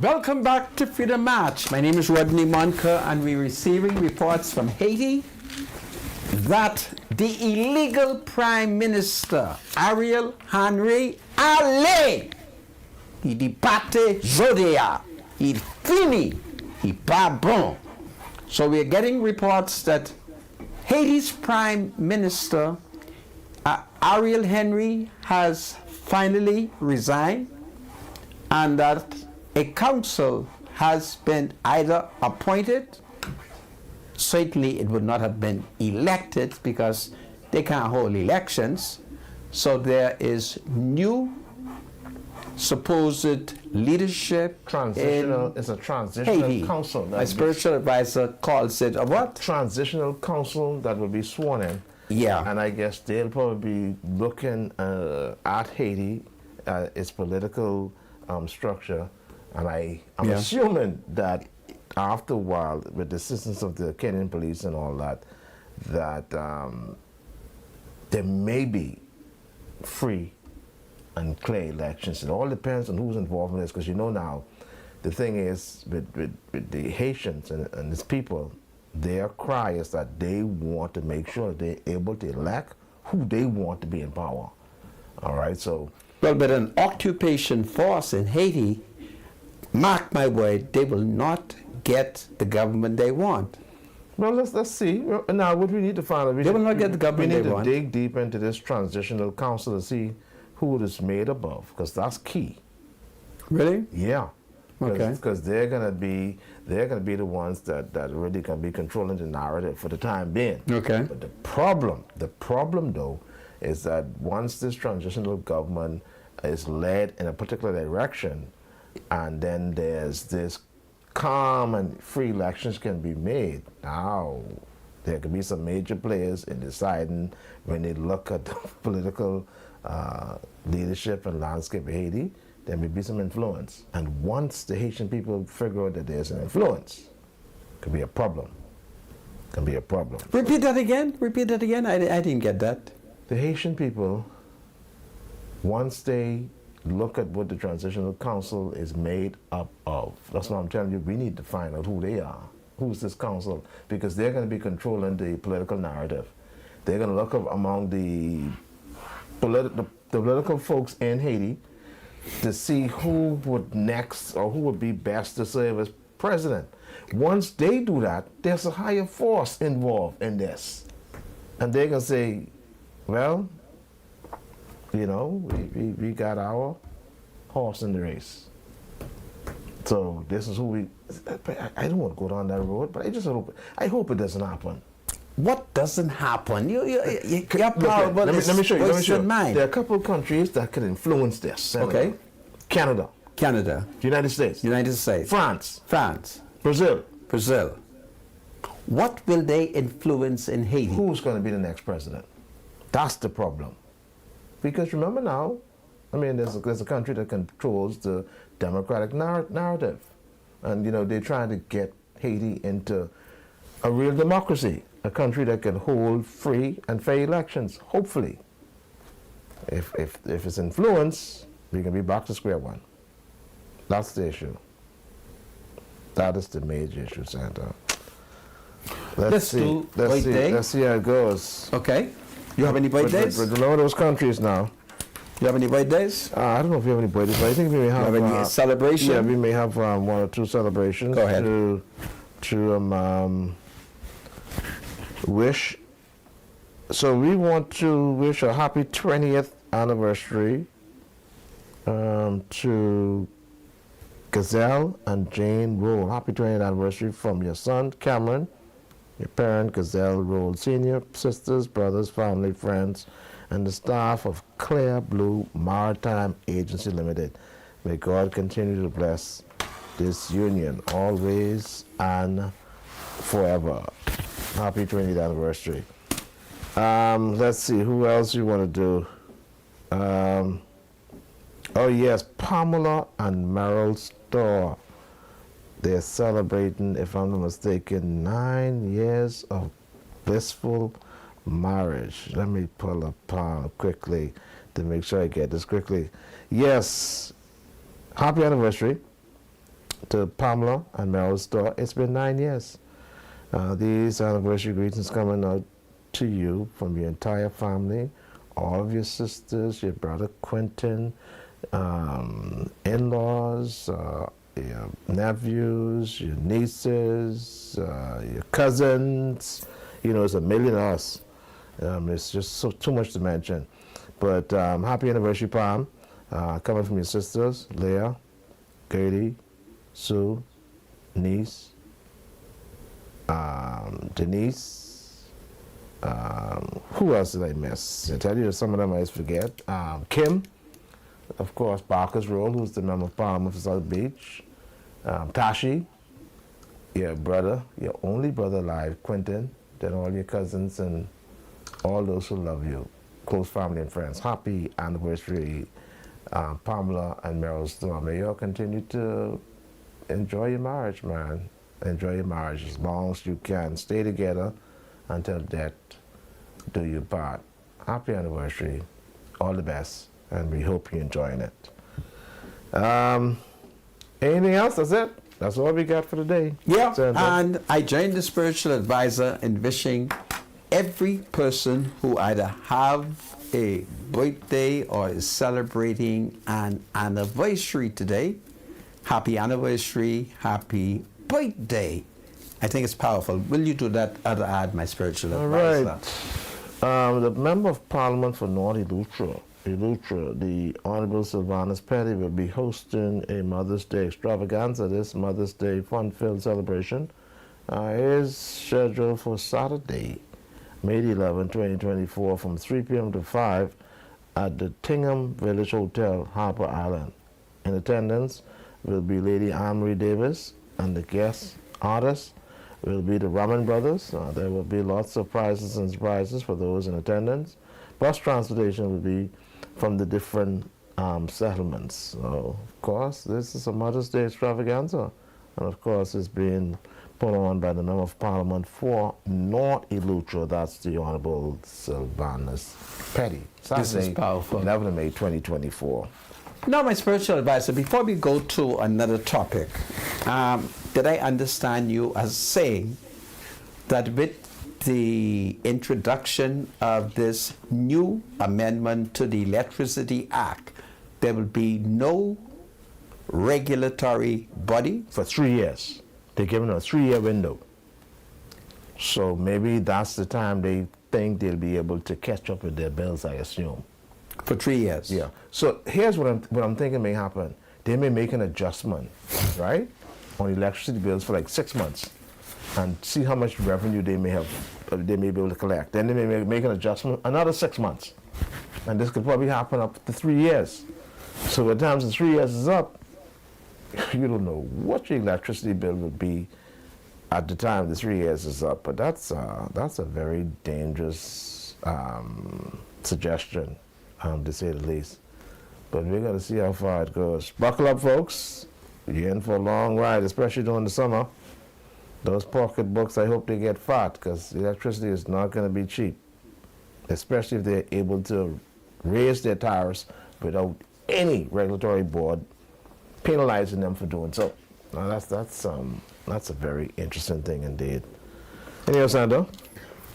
Welcome back to Freedom Match. My name is Rodney Monker, and we're receiving reports from Haiti that the illegal Prime Minister, Ariel Henry, allez, il dit pate jodea, il fini, il pas bon. So we're getting reports that Haiti's Prime Minister, Ariel Henry, has finally resign and that a council has been either appointed, certainly it would not have been elected because they can't hold elections, so there is new supposed leadership Transitional, it's a transitional Haiti. council. My spiritual advisor calls it a what? Transitional council that will be sworn in. Yeah. And I guess they'll probably be looking at Haiti, its political structure, and I'm assuming that after a while, with the assistance of the Kenyan police and all that, that there may be free and clear elections. It all depends on who's involved in this, because you know now, the thing is with the Haitians and its people, their cry is that they want to make sure that they're able to elect who they want to be in power. All right, so. Well, but an occupation force in Haiti, mark my word, they will not get the government they want. Well, let's see. Now, what we need to find out, They will not get the government they want. We need to dig deep into this transitional council to see who it is made up of, because that's key. Really? Yeah. Okay. Because they're gonna be the ones that really can be controlling the narrative for the time being. Okay. But the problem though, is that once this transitional government is led in a particular direction, and then there's this calm and free elections can be made. Now, there could be some major players in deciding when they look at the political leadership and landscape of Haiti, there may be some influence. And once the Haitian people figure out that there's an influence, it could be a problem. It can be a problem. Repeat that again. Repeat that again. I didn't get that. The Haitian people, once they look at what the Transitional Council is made up of, that's what I'm telling you, we need to find out who they are. Who's this council? Because they're going to be controlling the political narrative. They're going to look up among the political folks in Haiti to see who would next or who would be best to serve as president. Once they do that, there's a higher force involved in this. And they're going to say, well, you know, we got our horse in the race. So this is who we, I don't want to go down that road, but I hope it doesn't happen. What doesn't happen? You're Let me show you. There are a couple of countries that can influence this. Okay. Canada. Canada. United States. United States. France. France. Brazil. Brazil. What will they influence in Haiti? Who's going to be the next president? That's the problem. Because remember now, I mean, there's a country that controls the democratic narrative. And, you know, they're trying to get Haiti into a real democracy, a country that can hold free and fair elections, hopefully. If it's influence, we can be back to square one. That's the issue. That is the major issue, Santa. Let's see how it goes. Okay. You have any birthdays? With all those countries now. You have any birthdays? I don't know if you have any birthdays, but I think we may have any celebration? Yeah, we may have one or two celebrations. Go ahead. To wish. So we want to wish a happy 20th anniversary to Gazelle and Jane Roll. Happy 20th anniversary from your son, Cameron, your parent, Gazelle Roll Sr., sisters, brothers, family, friends, and the staff of Clear Blue Maritime Agency Limited. May God continue to bless this union always and forever. Happy 20th anniversary. Let's see, who else you want to do? Oh yes, Pamela and Merrill Storr. They're celebrating, if I'm not mistaken, 9 years of blissful marriage. Let me pull up quickly to make sure I get this quickly. Yes, happy anniversary to Pamela and Merrill Storr. It's been 9 years. These anniversary greetings coming out to you from your entire family, all of your sisters, your brother Quentin, in-laws, your nephews, your nieces, your cousins. You know, it's a million of us. It's just too much to mention. But happy anniversary, Pam. Coming from your sisters, Leah, Katie, Sue, Niece, Denise, who else did I miss? I tell you, some of them I just forget. Kim, of course, Barker's Road, who's the member of Parliament for South Beach. Tashi, your brother, your only brother alive, Quentin, then all your cousins and all those who love you, close family and friends. Happy anniversary, Pamela and Meryl Storm. May you all continue to enjoy your marriage, man. Enjoy your marriage as long as you can. Stay together until death do you part. Happy anniversary. All the best. And we hope you're enjoying it. Anything else? That's it. That's all we got for today. Yeah, and I joined the spiritual advisor in wishing every person who either have a birthday or is celebrating an anniversary today, happy anniversary, happy birthday. I think it's powerful. Will you do that other ad, my spiritual advisor? All right. The Member of Parliament for North Iltv, the Honorable Sylvanus Petty, will be hosting a Mother's Day extravaganza. This Mother's Day fun-filled celebration is scheduled for Saturday, May 11, 2024, from 3 p.m. to 5 at the Tingham Village Hotel, Harper Island. In attendance will be Lady Anne-Marie Davis, and the guest artists will be the Raman Brothers. There will be lots of prizes and surprises for those in attendance. Bus transportation will be from the different settlements. So, of course, this is a Mother's Day extravaganza. And, of course, it's being put on by the Member of Parliament for North Iltv. That's the Honorable Sylvanus Petty. Saturday, This is powerful. 11 May 2024. Now, my spiritual advisor, before we go to another topic, did I understand you as saying that with the introduction of this new amendment to the Electricity Act, there will be no regulatory body? For 3 years. They're giving a 3-year window. So maybe that's the time they think they'll be able to catch up with their bills, I assume. For 3 years? Yeah. So here's what I'm thinking may happen. They may make an adjustment, right, on electricity bills for like 6 months, and see how much revenue they may be able to collect. Then they may make an adjustment another 6 months, and this could probably happen up to 3 years. So by the time the 3 years is up, you don't know what your electricity bill would be at the time the 3 years is up. But that's a very dangerous suggestion, to say the least. But we're going to see how far it goes. Buckle up, folks. You're in for a long ride, especially during the summer. Those pocketbooks, I hope they get fat, because electricity is not going to be cheap, especially if they're able to raise their tariffs without any regulatory board penalizing them for doing so. Now that's a very interesting thing indeed. Anyhow, Sandra?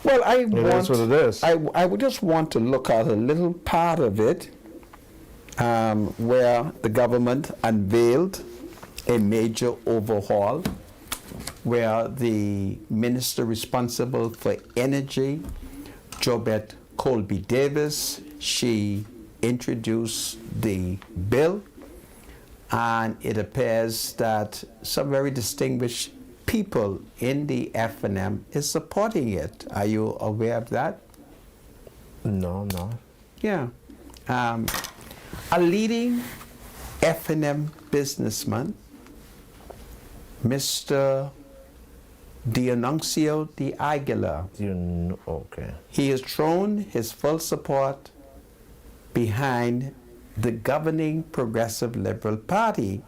Well, That's what it is. I would just want to look at a little part of it where the government unveiled a major overhaul, where the minister responsible for energy, Jobette Colby Davis, she introduced the bill, and it appears that some very distinguished people in the F&M is supporting it. Are you aware of that? No, I'm not. Yeah. A leading F&M businessman, Mr. Dionuncio de Aguilar. Okay. He has thrown his full support behind the governing Progressive Liberal Party.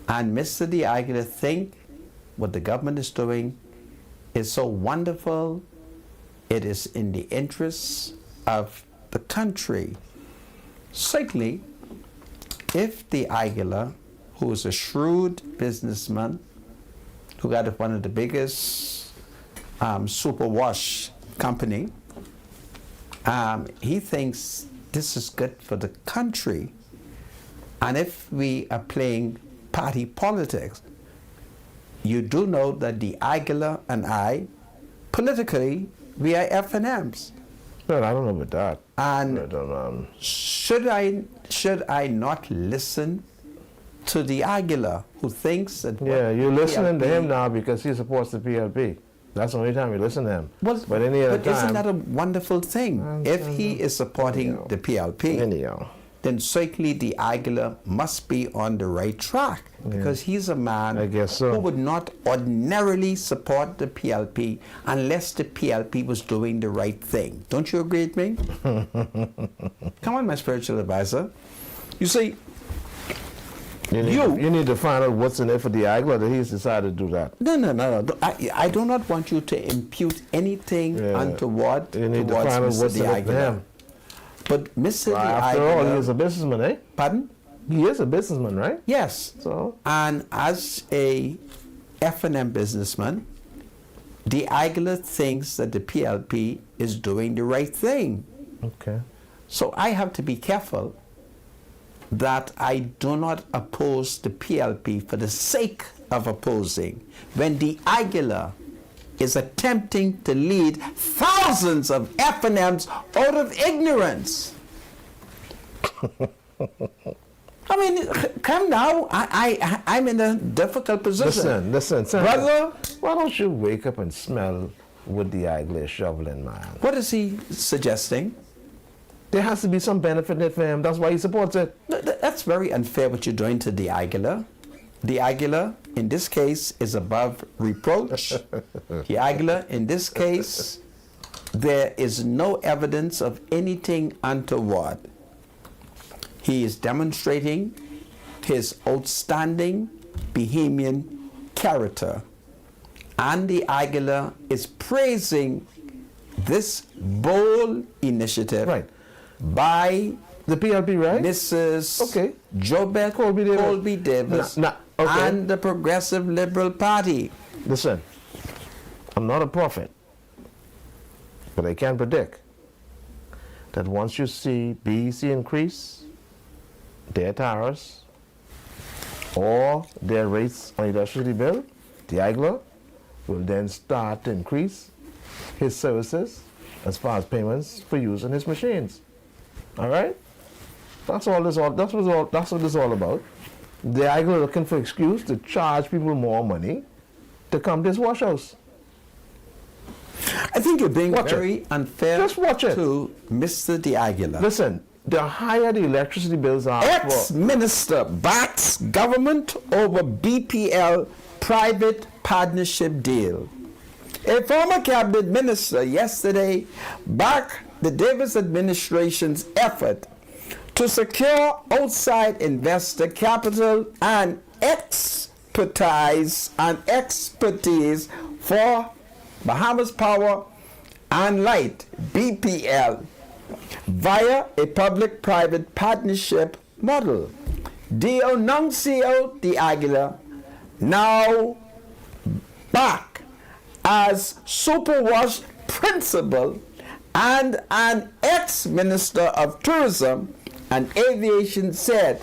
And Mr. de Aguilar thinks what the government is doing is so wonderful. It is in the interests of the country. Certainly, if the Aguilar, who is a shrewd businessman, who got one of the biggest superwash company, he thinks this is good for the country. And if we are playing party politics, you do know that the Aguilar and I, politically, we are F&Ms. Well, I don't know about that. And But, should I not listen to the Aguilar who thinks that yeah, you're listening to PLP him now because he supports the PLP. That's the only time you listen to him. Well, but any other but isn't time, that a wonderful thing? If he is supporting the PLP, anyhow. then certainly the Aguilar must be on the right track, because he's a man I guess so. who would not ordinarily support the PLP unless the PLP was doing the right thing. Don't you agree with me? Come on, my spiritual advisor. You see, You need to find out what's in it for the Aguilar that he's decided to do that. no. I do not want you to impute anything untoward You need to towards find out Mr. what's in it for Aguilar. him. But Mr. Well, after all, Aguilar, he's a businessman, eh? pardon? He is a businessman, right? Yes. So, And as a F&M businessman, the Aguilar thinks that the PLP is doing the right thing. okay. So I have to be careful that I do not oppose the PLP for the sake of opposing, when the Aguilar is attempting to lead thousands of F&Ms out of ignorance. I mean, come now. I'm in a difficult position. Listen, Brother, why don't you wake up and smell what the Aguilar is shoveling, man? what is he suggesting? There has to be some benefit in it for him. That's why he supports it. That's very unfair what you're doing to the Aguilar. The Aguilar, in this case, is above reproach. The Aguilar, in this case, there is no evidence of anything untoward. He is demonstrating his outstanding Bahamian character. And the Aguilar is praising this bold initiative Right. by The PLP, right? Mrs. Okay. Jobeth Colby Davis. Okay. and the Progressive Liberal Party. Listen, I'm not a prophet, but I can predict that once you see BEC increase their tariffs or their rates on electricity bill, the Aguilar will then start to increase his services as far as payments for using his machines. All right? That's what this is all about. The Aguilar looking for excuse to charge people more money to come to his wash house. I think you're being Watch very unfair Just watch it. to Mr. De Aguilar. Listen, the higher the electricity bills are, Ex-minister backs government over BPL private partnership deal. A former cabinet minister yesterday backed the Davis administration's effort to secure outside investor capital and expertise for Bahamas Power and Light, BPL, via a public-private partnership model. Dio Nuncio De Aguilar, now back as Superwash principal and an ex-minister of tourism and aviation, said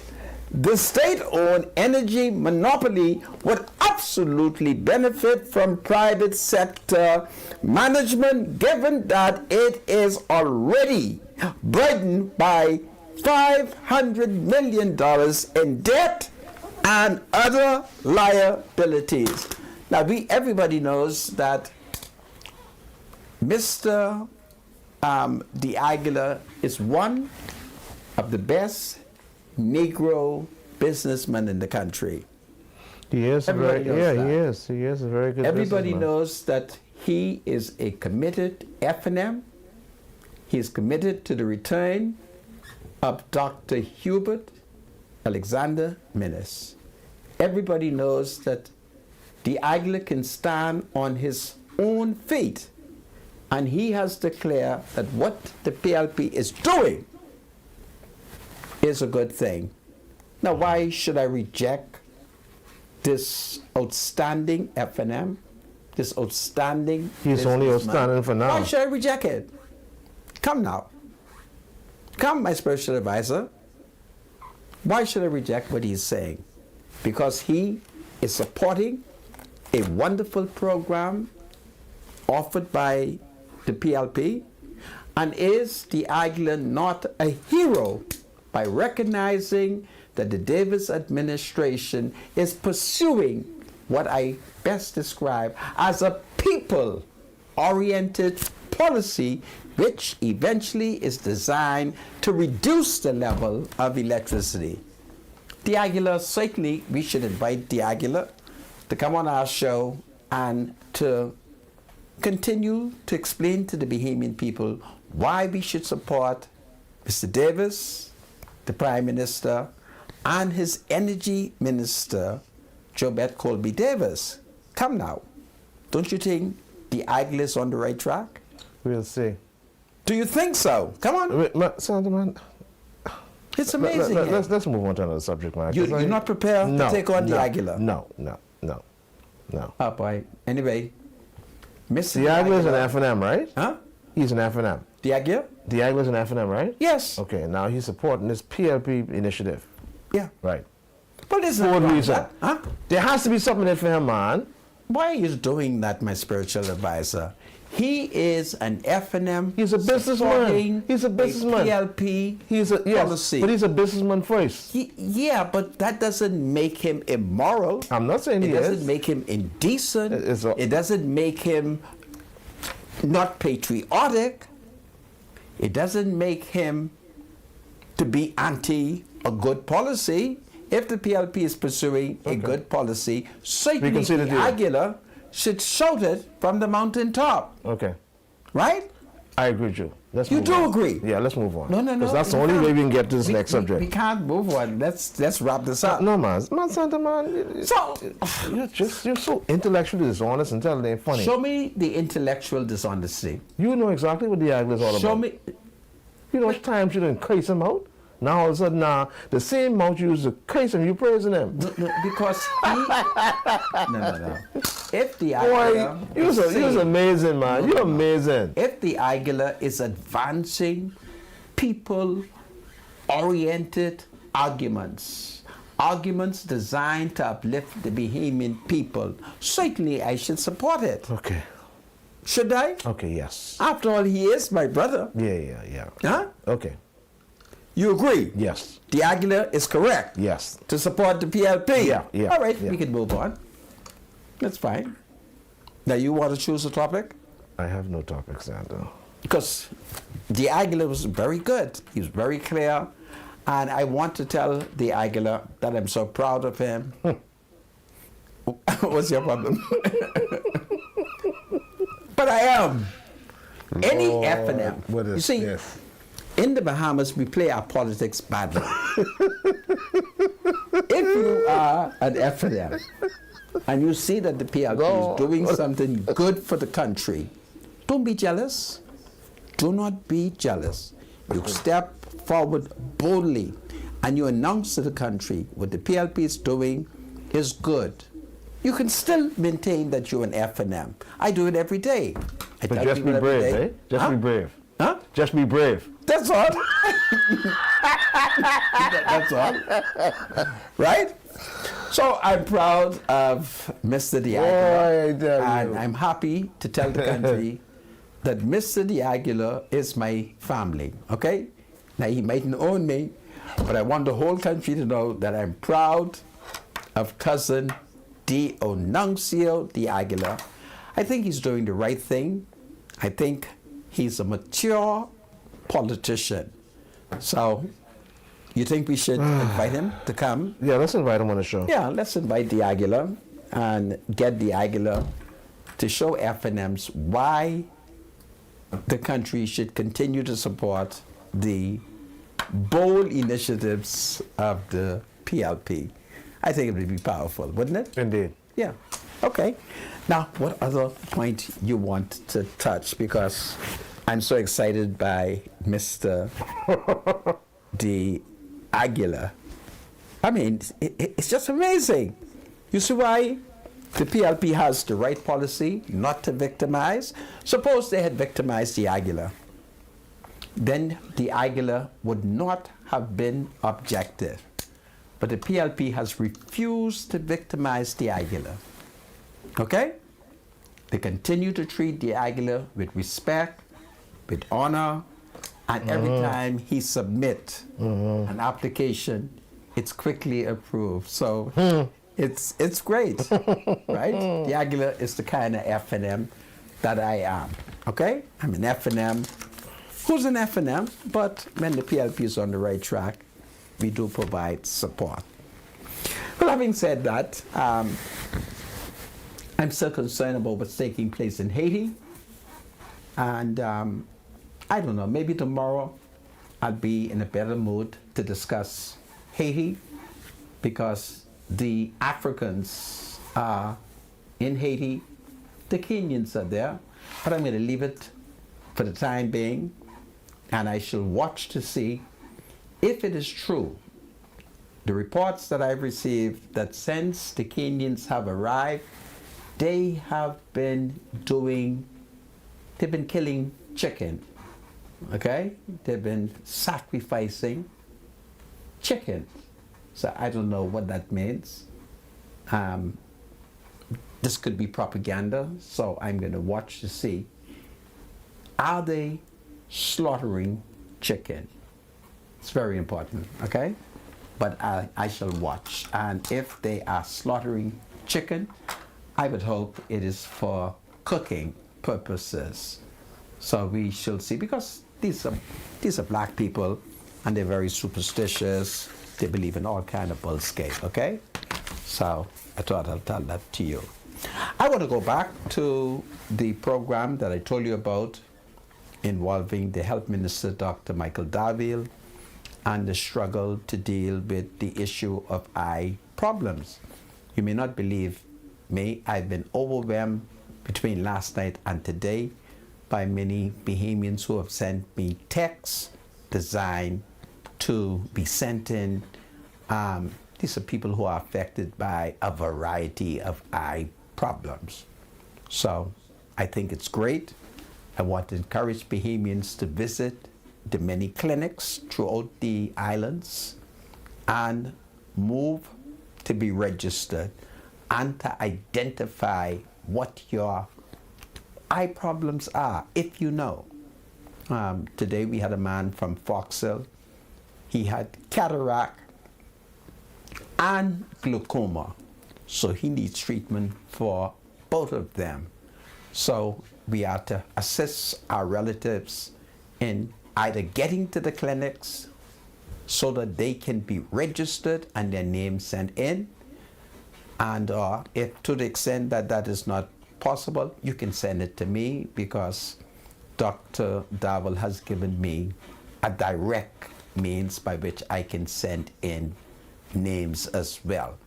the state-owned energy monopoly would absolutely benefit from private sector management, given that it is already burdened by $500 million in debt and other liabilities. Now, everybody knows that Mr. De Aguilar is one of the best Negro businessmen in the country. he is Everybody knows that. He is a very good Everybody businessman. knows that he is a committed F&M. He is committed to the return of Dr. Hubert Alexander Minnis. Everybody knows that De Aguilar can stand on his own feet, and he has declared that what the PLP is doing is a good thing. Now, why should I reject this outstanding F&M, this outstanding He's only businessman? outstanding for now. Why should I reject it? Come now. Come, my spiritual advisor. Why should I reject what he's saying? Because he is supporting a wonderful program offered by the PLP, And is the Aguilar not a hero by recognizing that the Davis administration is pursuing what I best describe as a people-oriented policy which eventually is designed to reduce the level of electricity? The Aguilar, certainly we should invite the Aguilar to come on our show and to continue to explain to the Bahamian people why we should support Mr. Davis, the Prime Minister, and his Energy Minister, Jobette Colby Davis. Come now. Don't you think the Aguilar is on the right track? We'll see. Do you think so? Come on. Wait, Senator, man. It's amazing. Let's move on to another subject, man. You're not prepared to take on the Aguilar? No. Oh, boy. Anyway, Mr. The Aguilar is an F&M, right? Huh? He's an F&M. The Aguilar? The Aguilar is an F&M, right? Yes. Okay, now he's supporting this PLP initiative. Yeah. Right. But there's For what nothing wrong with reason? that, huh? There has to be something in it for him, man. Why are you doing that, my spiritual advisor? He is an F&M. He's a businessman. He's a businessman. PLP policy. But he's a businessman first. Yeah, but that doesn't make him immoral. I'm not saying it he doesn't is. make him indecent. It doesn't make him not patriotic. It doesn't make him to be anti a good policy. If the PLP is pursuing a good policy, certainly the Aguilar should shout it from the mountaintop. Okay. Right? I agree with you. You do agree? Yeah, let's move on. No. Because that's the only way we can get to this next subject. We can't move on. Let's wrap this up. No, man. Santa, man. So, you're so intellectually dishonest and telling it ain't funny. Show me the intellectual dishonesty. You know exactly what the Aguilar is all about. Show me. You know which times you didn't curse him out? Now all of a sudden, the same mouth you used to curse him, you praising him. No, because he... No. If the Aguilar... Boy, you was amazing, man. You're amazing. If the Aguilar is advancing people-oriented arguments designed to uplift the Bahamian people, certainly I should support it. Okay. Should I? Okay, yes. After all, he is my brother. Yeah. Huh? Okay. You agree? Yes. The Aguilar is correct. Yes. To support the PLP. Yeah. All right, we can move on. That's fine. Now, you want to choose a topic? I have no topic, Santa. Because the Aguilar was very good. He was very clear. And I want to tell the Aguilar that I'm so proud of him. What's your problem? But I am. Any F&M. What is you see, this? In the Bahamas, we play our politics badly. If you are an F&M and you see that the PLP is doing something good for the country, don't be jealous. Do not be jealous. You step forward boldly and you announce to the country what the PLP is doing is good. You can still maintain that you're an F&M. I do it every day. But just be brave, eh? Just be brave. Huh? Just be brave. That's all. That's all. Right? So I'm proud of Mr. D'Aguilar. And I'm happy to tell the country that Mr. D'Aguilar is my family. Okay? Now, he mightn't own me, but I want the whole country to know that I'm proud of cousin Dionuncio D'Aguilar. I think he's doing the right thing. I think he's a mature politician. So, you think we should invite him to come? Yeah, let's invite him on the show. Yeah, let's invite the Aguilar and get the Aguilar to show F&Ms why the country should continue to support the bold initiatives of the PLP. I think it would be powerful, wouldn't it? Indeed. Yeah. Okay. Now, what other point you want to touch? Because I'm so excited by Mr. D'Aguilar. I mean, it's just amazing. You see why the PLP has the right policy not to victimize? Suppose they had victimized the Aguilar. Then the Aguilar would not have been objective. But the PLP has refused to victimize the Aguilar. Okay? They continue to treat the Aguilar with respect, with honor, and every time he submit an application, it's quickly approved. So it's great, right? The Aguilar is the kind of F&M that I am. Okay, I'm an F&M. Who's an F&M? But when the PLP is on the right track, we do provide support. Well, having said that, I'm still concerned about what's taking place in Haiti. And I don't know, maybe tomorrow I'll be in a better mood to discuss Haiti, because the Africans are in Haiti, the Kenyans are there, but I'm going to leave it for the time being, and I shall watch to see if it is true. The reports that I've received that since the Kenyans have arrived, they have been killing chicken, okay? They've been sacrificing chicken. So I don't know what that means. This could be propaganda, so I'm going to watch to see. Are they slaughtering chicken? It's very important, okay? But I shall watch. And if they are slaughtering chicken, I would hope it is for cooking purposes. So we shall see, because these are black people, and they're very superstitious. They believe in all kind of bullshit, okay? So I thought I'll tell that to you. I want to go back to the program that I told you about involving the Health Minister, Dr. Michael Darville, and the struggle to deal with the issue of eye problems. You may not believe me, I've been overwhelmed between last night and today by many Bahamians who have sent me texts designed to be sent in. These are people who are affected by a variety of eye problems. So I think it's great. I want to encourage Bahamians to visit the many clinics throughout the islands and move to be registered and to identify what your eye problems are, if you know. Today we had a man from Foxhill. He had cataract and glaucoma, so he needs treatment for both of them. So we are to assist our relatives in either getting to the clinics so that they can be registered and their names sent in, and if to the extent that that is not possible, you can send it to me, because Dr. Darville has given me a direct means by which I can send in names as well.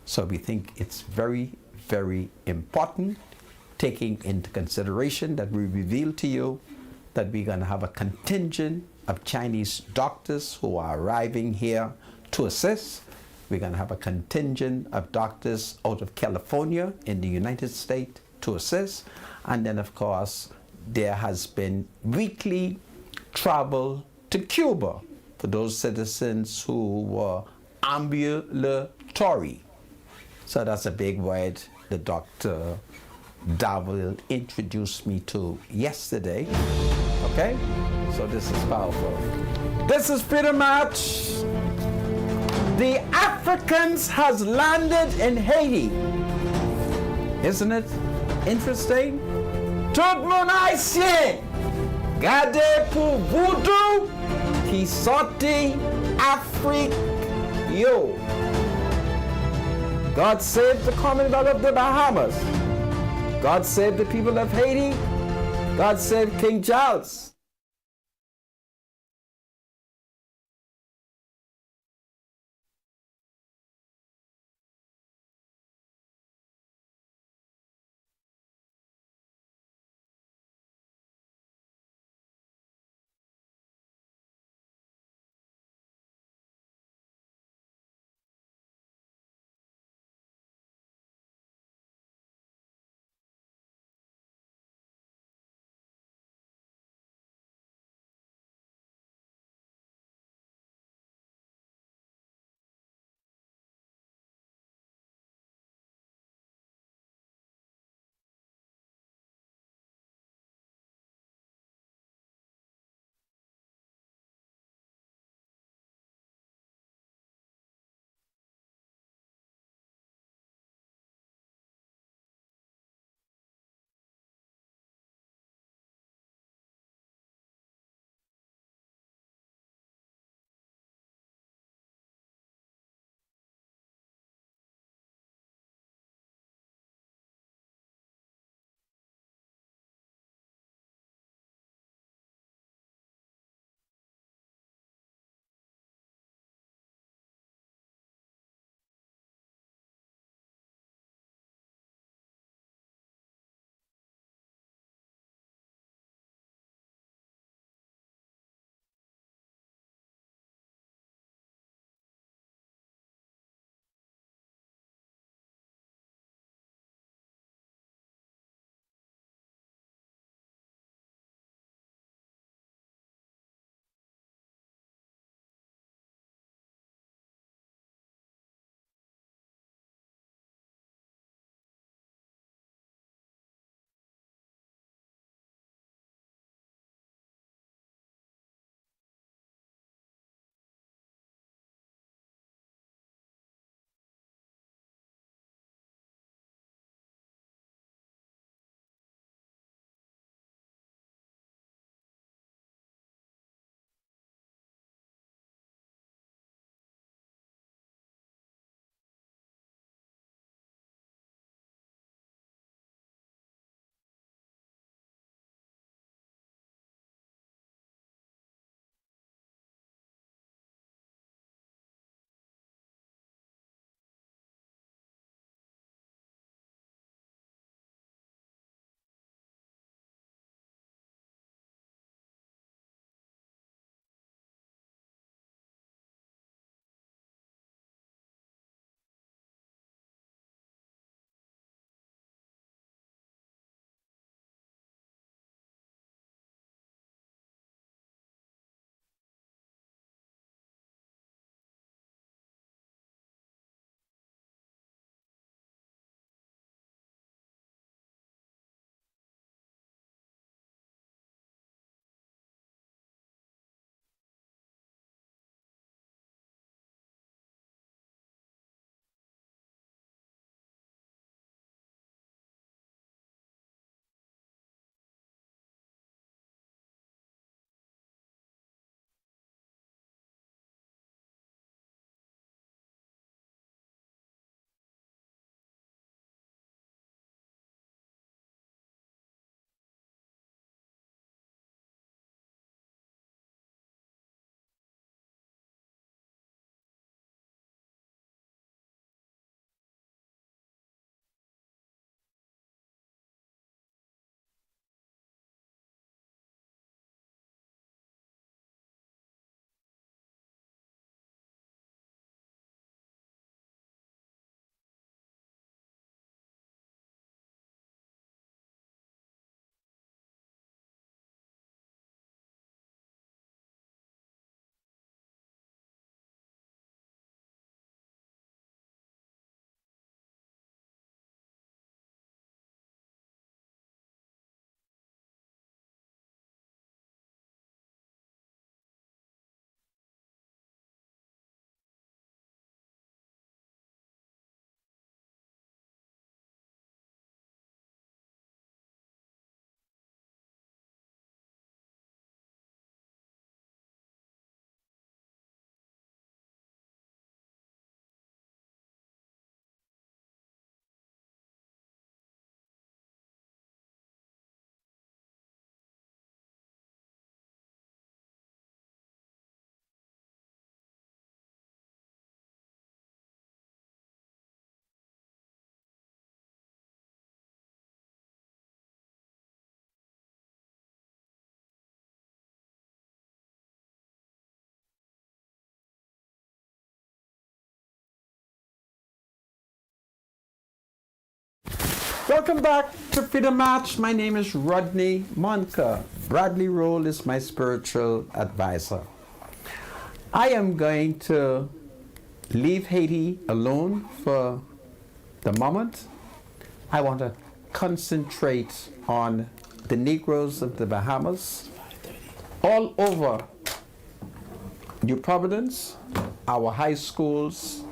So we think it's very, very important, taking into consideration that we reveal to you that we're going to have a contingent of Chinese doctors who are arriving here to assist. We're going to have a contingent of doctors out of California in the United States to assist. And then, of course, there has been weekly travel to Cuba for those citizens who were ambulatory. So that's a big word that Dr. Darville introduced me to yesterday. Okay? So this is powerful. This is pretty much the Africans has landed in Haiti. Isn't it interesting? Tout le monde haïtien, gardez pour voodoo qui sorti Afrique. Yo. God save the Commonwealth of the Bahamas. God save the people of Haiti. God save King Charles. Welcome back to Freedom Match. My name is Rodney Monka. Bradley Roll is my spiritual advisor. I am going to leave Haiti alone for the moment. I want to concentrate on the Negroes of the Bahamas. All over New Providence, our high schools,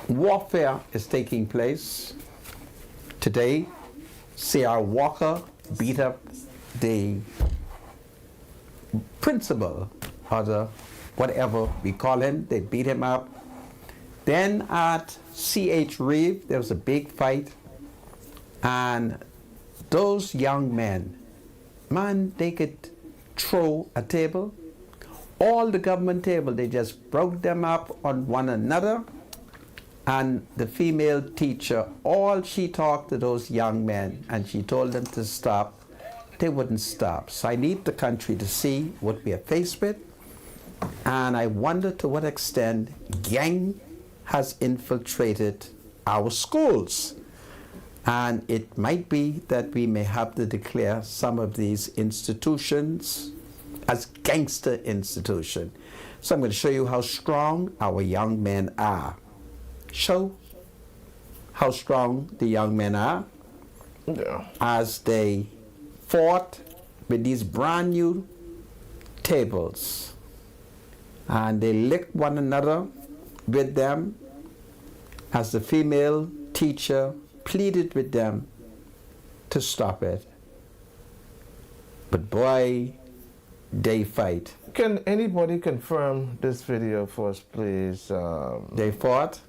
warfare is taking place. Today, C.R. Walker beat up the principal, or the whatever we call him. They beat him up. Then at C.H. Reeve, there was a big fight. And those young men, man, they could throw a table. All the government table, they just broke them up on one another. And the female teacher, all she talked to those young men, and she told them to stop, they wouldn't stop. So I need the country to see what we are faced with. And I wonder to what extent gang has infiltrated our schools. And it might be that we may have to declare some of these institutions as gangster institutions. So I'm going to show you how strong our young men are. Show how strong the young men are as they fought with these brand new tables. And they licked one another with them as the female teacher pleaded with them to stop it. But boy, they fight. Can anybody confirm this video for us, please? They fought,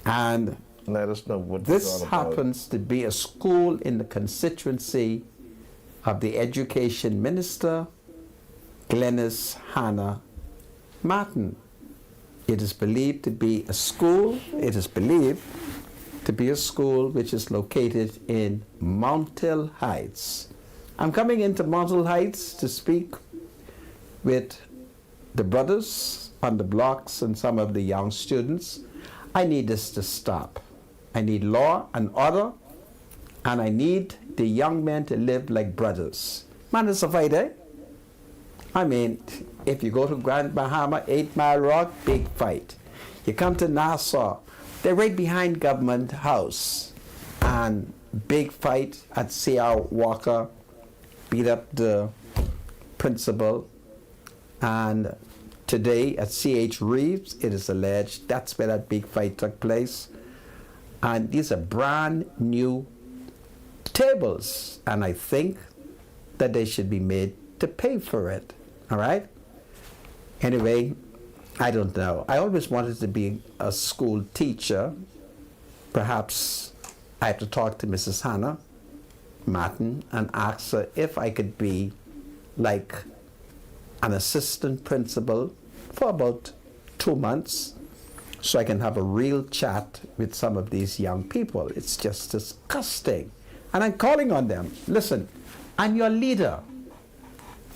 and let us know what this happens to be a school in the constituency of the education minister, Glenys Hannah Martin. It is believed to be a school, which is located in Mount Hill Heights. I'm coming into Mount Hill Heights to speak with the brothers on the blocks and some of the young students. I need this to stop. I need law and order, and I need the young men to live like brothers. Man, it's a fight, eh? I mean, if you go to Grand Bahama, 8 Mile Rock, big fight. You come to Nassau, they're right behind Government House, and big fight at C.R. Walker, beat up the principal, and today at C.H. Reeves, it is alleged that's where that big fight took place. And these are brand new tables, and I think that they should be made to pay for it. All right? Anyway, I don't know. I always wanted to be a school teacher. Perhaps I have to talk to Mrs. Hannah Martin and ask her if I could be like an assistant principal for about 2 months so I can have a real chat with some of these young people. It's just disgusting. And I'm calling on them. Listen, I'm your leader.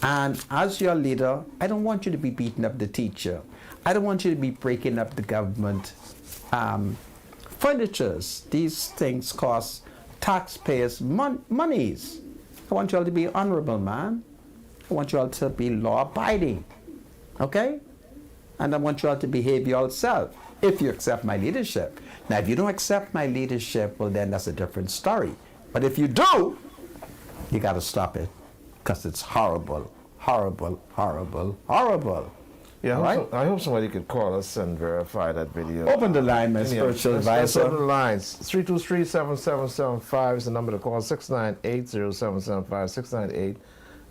And as your leader, I don't want you to be beating up the teacher. I don't want you to be breaking up the government furnitures. These things cost taxpayers monies. I want you all to be honorable, man. I want you all to be law-abiding, okay? And I want you all to behave yourself if you accept my leadership. Now, if you don't accept my leadership, well, then that's a different story. But if you do, you got to stop it, because it's horrible, horrible, horrible, horrible. Yeah, right? I hope somebody could call us and verify that video. Open the line, my spiritual advisor. Open the lines. 323-7775 is the number to call. 698-0775,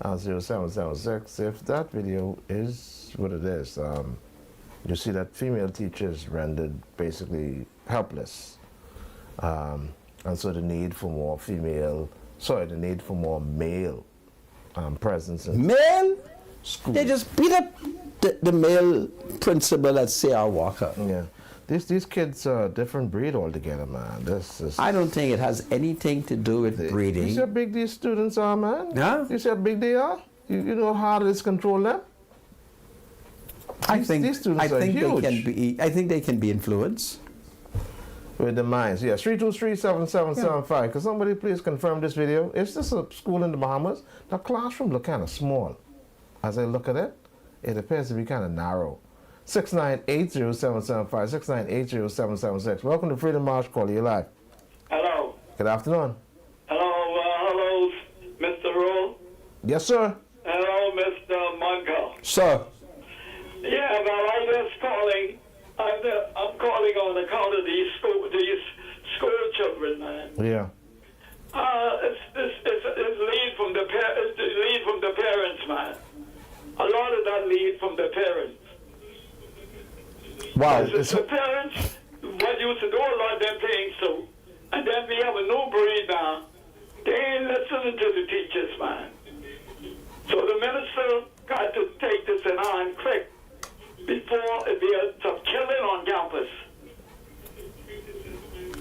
698-0776. If that video is what it is, you see that female teacher is rendered basically helpless. And so the need for more male presence in male? school. They just beat up the male principal at C.R. Walker. Yeah. These kids are a different breed altogether, man. This is. I don't think it has anything to do with breeding. You see how big these students are, man? Yeah? You see how big they are? You know how hard it is to control them? I think these students are huge. I think they can be influenced. With the mines, yes. 323-7775. Can somebody please confirm this video? Is this a school in the Bahamas? The classroom look kind of small. As I look at it, it appears to be kind of narrow. 6980775, 6980776. Welcome to Freedom March. Call you live. Hello. Good afternoon. Hello, Mr. Roll. Yes, sir. Hello, Mr. Mungo. Sir. Yeah, well, I'm just calling. I'm calling on account of these school children, man. Yeah. It's lead from the parents, man. A lot of that lead from the parents. Wow. The parents, what used to do a lot of them things too, and then we have a new breed now. They ain't listening to the teachers, man. So the minister got to take this in on quick before it be some killing on campus.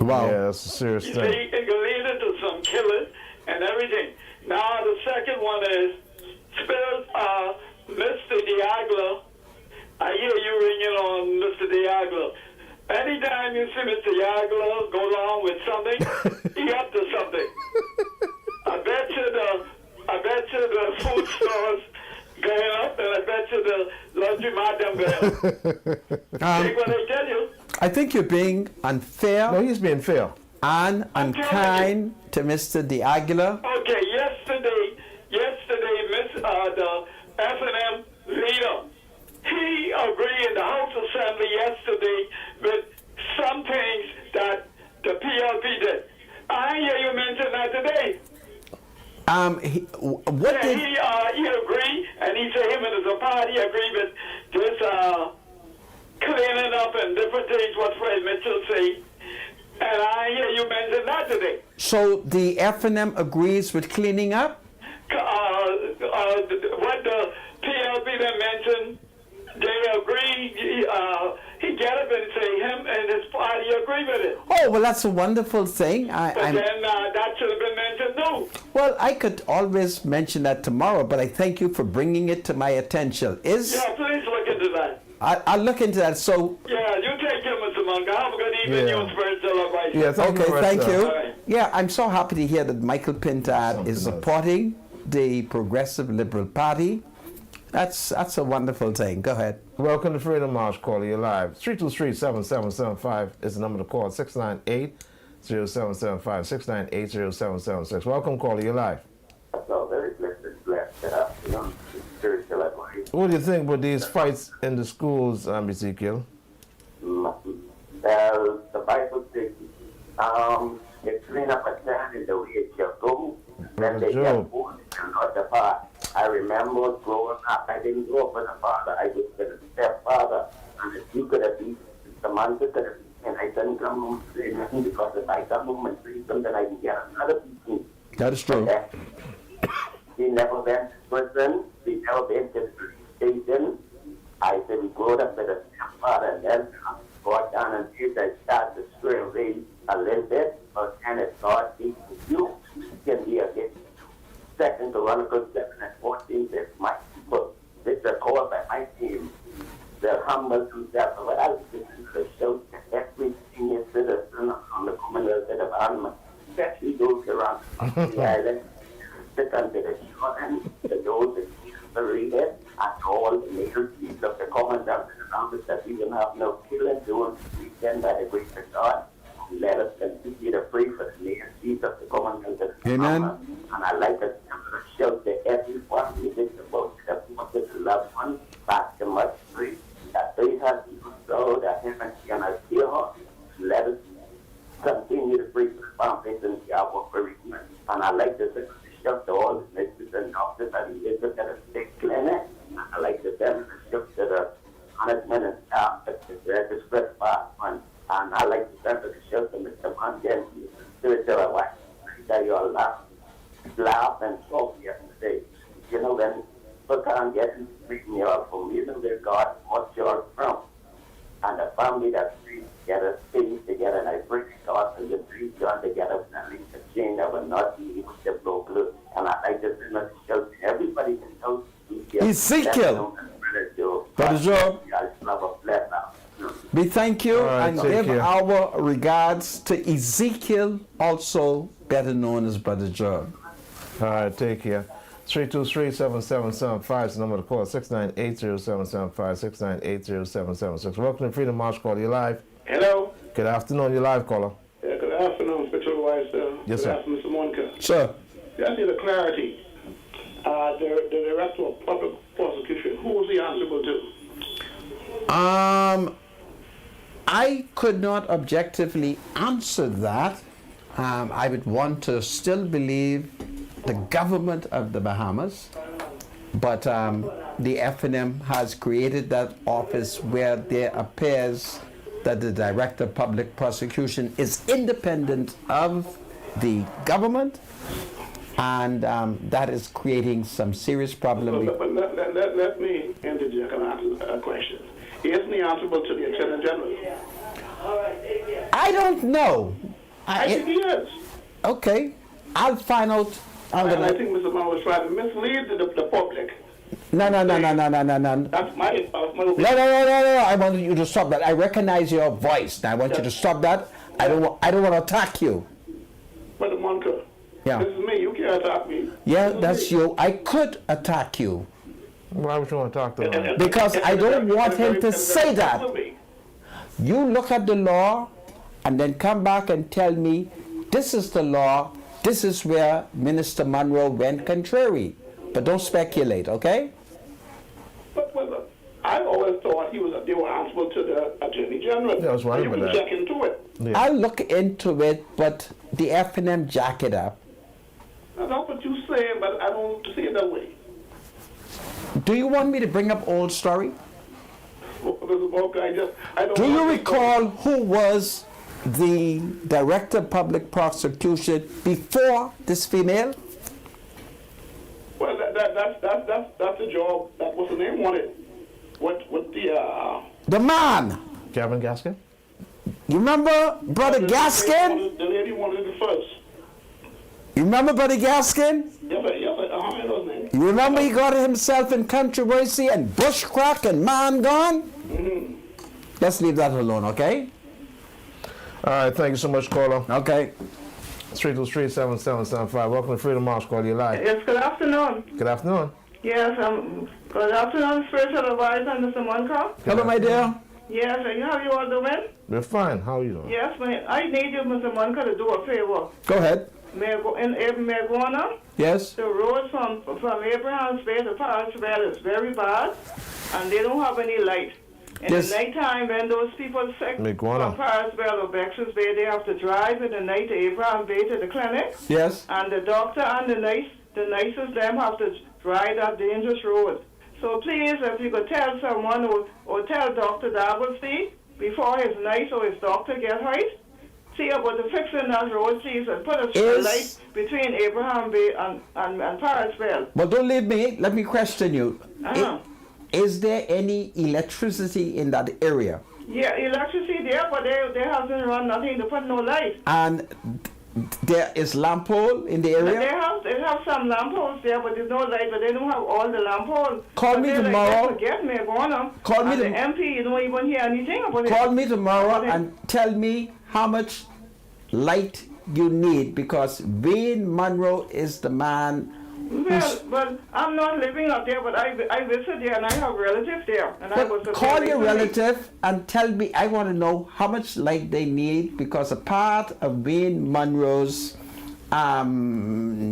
Wow. Yeah, that's a serious You thing. see, it can lead into some killing and everything. Now the second one is Mr. Diaglo. I hear you ringing on Mr. Diaglo. Anytime you see Mr. Diaglo go along with something, he up to something. I bet you the food stores going up, and I bet you the laundromat them going up. Take what I tell you. I think you're being unfair No, he's being fair. and unkind to Mr. De Aguilar. Okay, yesterday, the F&M leader, he agreed in the House Assembly yesterday with some things that the PLP did. I hear you mention that today. What Yeah, did he agreed, and he said him and his party agreed with this cleaning up and different things what Fred Mitchell said. And I hear you mention that today. so the F&M agrees with cleaning up? What the PLP then mentioned, they agree. He get up and say him and his party agree with it. Oh, well, that's a wonderful thing. But then that should have been mentioned too. Well, I could always mention that tomorrow, but I thank you for bringing it to my attention. Yeah, please look into that. I'll look into that. So, Yeah, you take care, Mr. Munga. Have a good evening, Yeah. you spiritual advice. Yeah, thank you. okay, thank sir. you. All right. Yeah, I'm so happy to hear that Michael Pintard Something is else. supporting the Progressive Liberal Party. That's a wonderful thing. Go ahead. Welcome to Freedom March. Call you live. 323-7775 is the number to call. 698-0775, 698-0776. Welcome, call you live. So very blessed. Good afternoon. Spiritual advice. What do you think about these fights in the schools, Ezekiel? Well, the Bible says, you clean up a sand in the way it shall go. Then they Job. get born and not depart. I remember growing up, I didn't grow up with a father, I was with a stepfather. And if you could have been, the man could have been, and I couldn't come home and say nothing because if I come home and say something, I can get another beating. That is true. He never went to prison. He never went to the police station. I said, we growed up with a stepfather, and then got down and did I started to stray away a little bit, but and it's not easy to do. It can be a bit second to Chronicles 7 and 14 says, my people, which are called by my name, they're humble themselves. But I was listening to the show that every senior citizen on the Commonwealth of Ireland, especially those around the island, sit under the shore and those that read it, and all the major chiefs of the Commonwealth and around us that we will have no killing doing this weekend by the grace of God. Let us continue to pray for the major chiefs of the Commonwealth. Amen. And I like to show to everyone who is about to want to love one, back to much free, that they have even so that heaven cannot hear her. Let us continue to pray for the families and our bereavement. And I like to show to all the nurses and doctors that he is at a state clinic. And I like to tell them to show to the management and staff that they're the spread fast one. And I like to tell them to show to Mr. Montgomery, spiritual advice. I tell you all laugh and talk yesterday. You know, when people can't get to speak me out from, you know, where God wants yours from. And the family that stays together, stays together, and I bring God and the three join together, and I leave the chain that will not be able to blow blue. And I like to show to everybody that knows Ezekiel. Brother Job. I love a flat now. We thank you All right, and take give care. our regards to Ezekiel, also better known as Brother Joe. All right, take care. 323-7775 is the number to call. 698-0775, 698-0776. Welcome to Freedom March Call. You live. Hello. Good afternoon. You live, caller. Good afternoon, Special Wise. Yes, sir. Good afternoon, Mr. Monica. Sure. Just need a clarity. The Director of Public Prosecution, who was he answerable to? I could not objectively answer that. I would want to still believe the government of the Bahamas, but the FNM has created that office where there appears that the Director of Public Prosecution is independent of the government, and that is creating some serious problem. But let me interject and ask a question. Isn't he answerable to the Attorney General? I don't know. I think he is. Okay, I'll find out. And I think Mr. Brown was trying to mislead the public. No. That's my opinion. No. I want you to stop that. I recognize your voice. Now I want you to stop that. I don't want to attack you. But Monica, Yeah. this is me. You can't attack me. Yeah, that's you. I could attack you Why would you want to talk to him? because I don't want him to say that. You look at the law and then come back and tell me this is the law. This is where Minister Monroe went contrary. But don't speculate, okay? But I always thought they were answerable to the Attorney General. Yeah, I was wondering You about can that. check into it. Yeah. I'll look into it, but the FNM jack it up. I know what you're saying, but I don't see it that way. Do you want me to bring up old story? Mr. Walker, I don't Do you want to- recall who was the Director of Public Prosecution before this female? Well, that's the job that what's the name wanted. What The man. Kevin Gaskin? You remember Brother Gaskin? The lady wanted it first. You remember Brother Gaskin? Yes, sir. I know his name. You remember he got himself in controversy and bushcrack and man gone? Let's leave that alone, okay? All right, thank you so much, caller. Okay. 323-7775. Welcome to Freedom March Call. You live. Yes, good afternoon. Good afternoon. Yes, good afternoon, Spiritual Advisor, Mr. Monca. Hello, my dear. Yes, and how you all doing? We're fine. How are you doing? Yes, I need you, Mr. Monca, to do a favor. Go ahead. May I go in Maguana? Yes? The road from Abraham's Bay to Parisville is very bad, and they don't have any light. In Yes. the nighttime, when those people sick Maguana. from Parisville or Bex's Bay, they have to drive in the night to Abraham Bay to the clinic. Yes? And the doctor and the nurses, them have to drive that dangerous road. So please, if you could tell someone or tell Dr. Dabblesby before his nurse or his doctor get hurt, see about the fixing that road, please, and put a Is- light between Abraham Bay and Parisville. Well, don't leave me. Let me question you. Uh-huh. Is there any electricity in that area? Yeah, electricity there, but they haven't run nothing to put no light. And there is lamp pole in the But area? they have some lamp posts there, but there's no light, but they don't have all the lamp posts. Call But me they tomorrow. Like, get me going on. Call me And the tom- MP, you don't even hear anything about it. Call me tomorrow Okay. and tell me how much light you need, because Wayne Monroe is the man. Well, I'm not living up there, but I visit there and I have relatives there. And I was Call your relative and tell me. I want to know how much light they need, because a part of Wayne Monroe's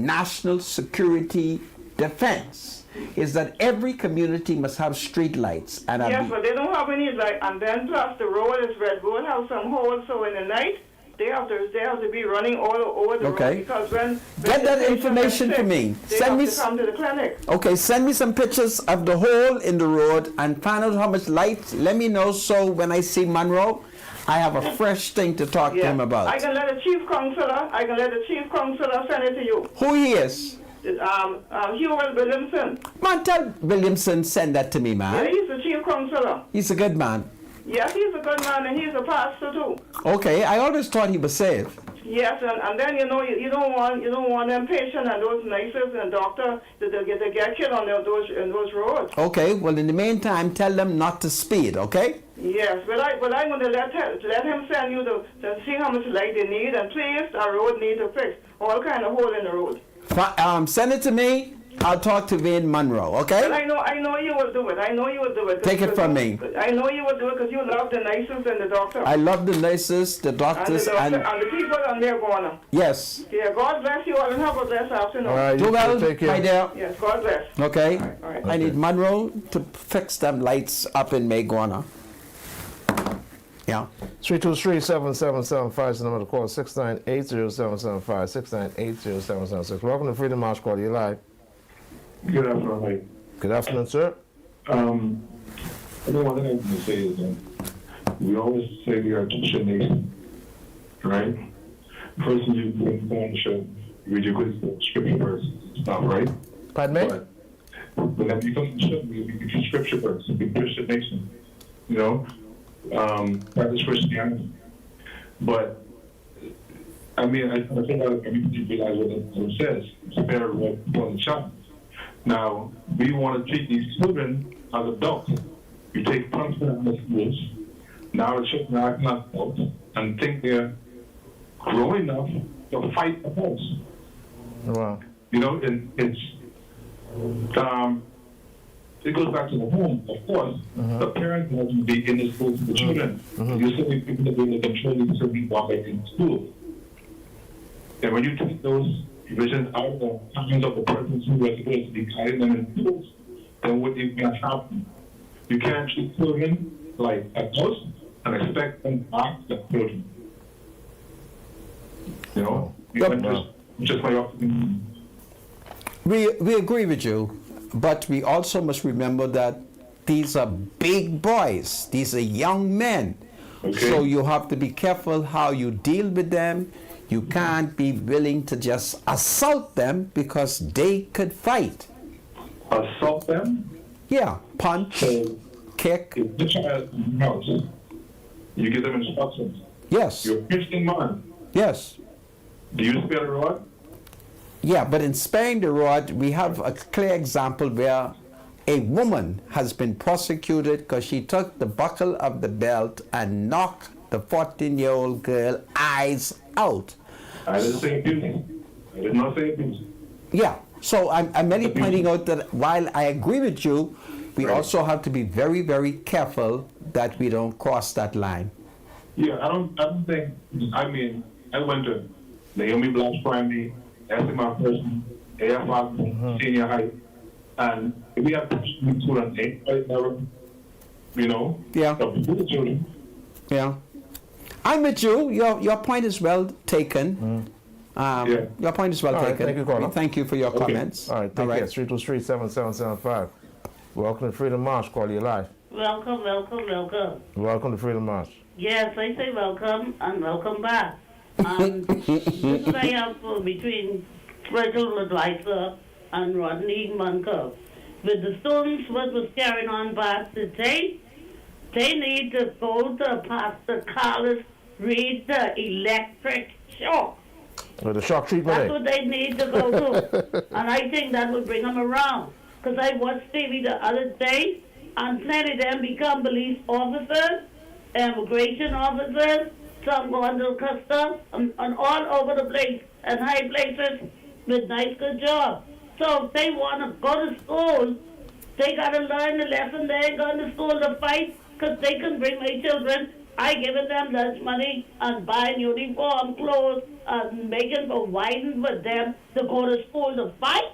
national security defense is that every community must have street lights. And Yes, but they don't have any light. And then plus the road is Red Gold have some holes, so in the night they have to be running all over the Okay. road, because when Get the that patient information is for sick, me. They Send have me to come to the clinic. Okay, send me some pictures of the hole in the road and find out how much light. Let me know, so when I see Monroe, I have a fresh thing to talk to him about. I can let the chief counselor send it to you. Who he is? Hewell Williamson. Man, tell Williamson send that to me, Yeah, man. he's the chief counselor. He's a good man. Yes, he's a good man, and he's a pastor too. Okay, I always thought he was saved. Yes, and then you don't want them patients and those nurses and doctors to get killed on those roads. Okay, well in the meantime, tell them not to speed, okay? Yes, but I'm going to let him send you to see how much light they need, and please, our road need to fix. All kind of hole in the road. Send it to me. I'll talk to Vin Monroe, okay? But I know you will do it. I know you will do it. Take it from me. I know you will do it because you love the nurses and the doctor. I love the nurses, the doctors, and the people on their corner. Yes. Yeah, God bless you all and have a blessed afternoon. All right, Do well, take care. my dear. Yes, God bless. Okay? All right. I need Monroe to fix them lights up in Mayguana. Yeah. 323-7775 is the number to call. 698-0775, 698-0776. Welcome to Freedom March Call. You live. Good afternoon, Mike. Good afternoon, sir. I think one thing I want to say is that we always say we are a Christian nation, right? First thing you go on the show, read your good scripture verse. It's not right. Pardon me? But whenever you come to the show, we read your scripture verse. We're a Christian nation, you know? Practice Christianity. But, I mean, I think everybody realize what it says. Spare what for the child. Now, we want to treat these children as adults. You take punishment in the schools. Now the children are acting as adults and think they're growing enough to fight the house. Wow. You know, and it goes back to the home, of course. The parents have to be in the school for the children. You still need people to be able to control these children while they're in school. And when you take those visions out of the hands of the person who was supposed to be guiding them in schools, then what you can happen? You can't treat children like adults and expect them to act like children. You know? Just my opinion. We agree with you, but we also must remember that these are big boys. These are young men. Okay. So you have to be careful how you deal with them. You can't be willing to just assault them because they could fight. Assault them? Yeah, punch, So, kick. if the child is in the house, you give them instructions. Yes, You're a Christian man. yes. Do you spare the rod? Yeah, but in sparing the rod, we have a clear example where a woman has been prosecuted because she took the buckle of the belt and knocked the 14-year-old girl eyes out. I didn't say abusing. I did not say abusing. Yeah, so I'm merely pointing out that while I agree with you, we Right. also have to be very, very careful that we don't cross that line. Yeah, I don't think, I mean, I went to Naomi Blanche Primary, SMA Person, AFR, Senior High, and we have Christian school and right now, you know, Yeah. the people, the children. Yeah. I'm with you. Your point is well taken. Yeah. Your point is well All right, taken. thank you, caller. We thank you for your Okay. comments. All right, take care. 323-7775. Welcome to Freedom March. Call you live. Welcome, welcome, welcome. Welcome to Freedom March. Yes, I say welcome and welcome back. This is I have between Spiritual Advisor and Rodney Munker. With the students, what was carrying on back today, they need to go to Pastor Carlos, read the electric shock. With the shock treatment. That's what they need to go to. And I think that would bring them around. Because I watched TV the other day, and plenty of them become police officers, immigration officers, some go under customs, and all over the place, and high places with nice good jobs. So if they want to go to school, they got to learn the lesson. They ain't going to school to fight, because they can bring my children. I giving them lunch money and buying uniform clothes and making providing for them to go to school to fight.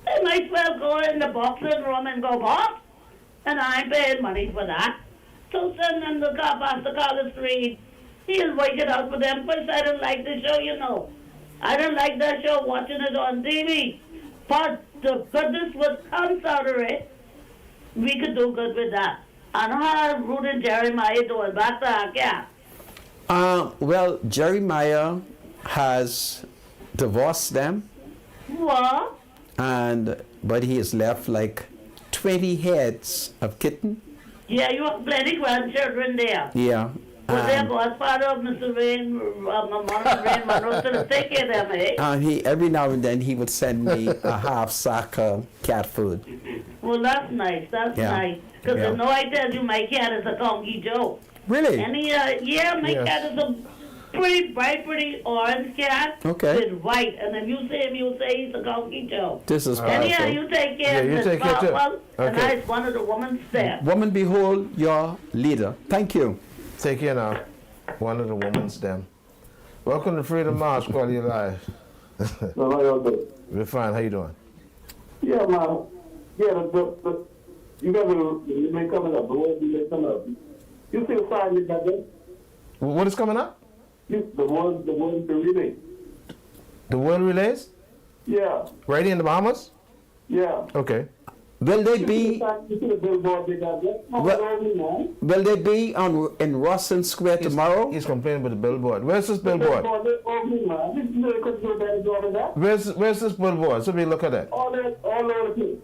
They might well go in the boxing room and go box, and I'm paying money for that. So send them to Pastor Carlos Reed. He'll work it out for them. First, I don't like the show, you know. I don't like that show, watching it on TV. But the goodness what comes out of it, we could do good with that. And how Ruth and Jeremiah doing? Back to our cat. Well, Jeremiah has divorced them, What? but he is left like 20 heads of kitten. Yeah, you have plenty grandchildren there. Yeah. Was their godfather of Mr. Rain, Mama Rain Monroe, to take care of them, eh? He every now and then he would send me a half sack of cat food. Well, that's nice. That's Yeah. nice. Because Yeah. you know, I tell you, my cat is a Conky Joe. Really? And he, yeah, my Yes. cat is a pretty bright, pretty orange cat Okay. with white. And if you see him, you'll say he's a Conky Joe. This is And yeah, powerful. you take care Yeah, you of take Miss care too. Boswell, and Okay. I is one of the women's staff. Woman, behold your leader. Thank you. Take care now. One of the women's them. Welcome to Freedom March, Quality of Life. So how y'all doing? We're fine. How you doing? Yeah, man. Yeah, you got the may coming up. The word may coming up. You see the sign you got there? What is coming up? The relay. The World Relays? Yeah, Right in the Bahamas? yeah. Okay. Will they You be see the billboard they got there? No, Well- only, man. will they be in Rawson Square tomorrow? He's complaining about the billboard. Where's this billboard? Billboard, they only, man. You know, they could do a better job of that. Where's this billboard? So we look at that. All over the place.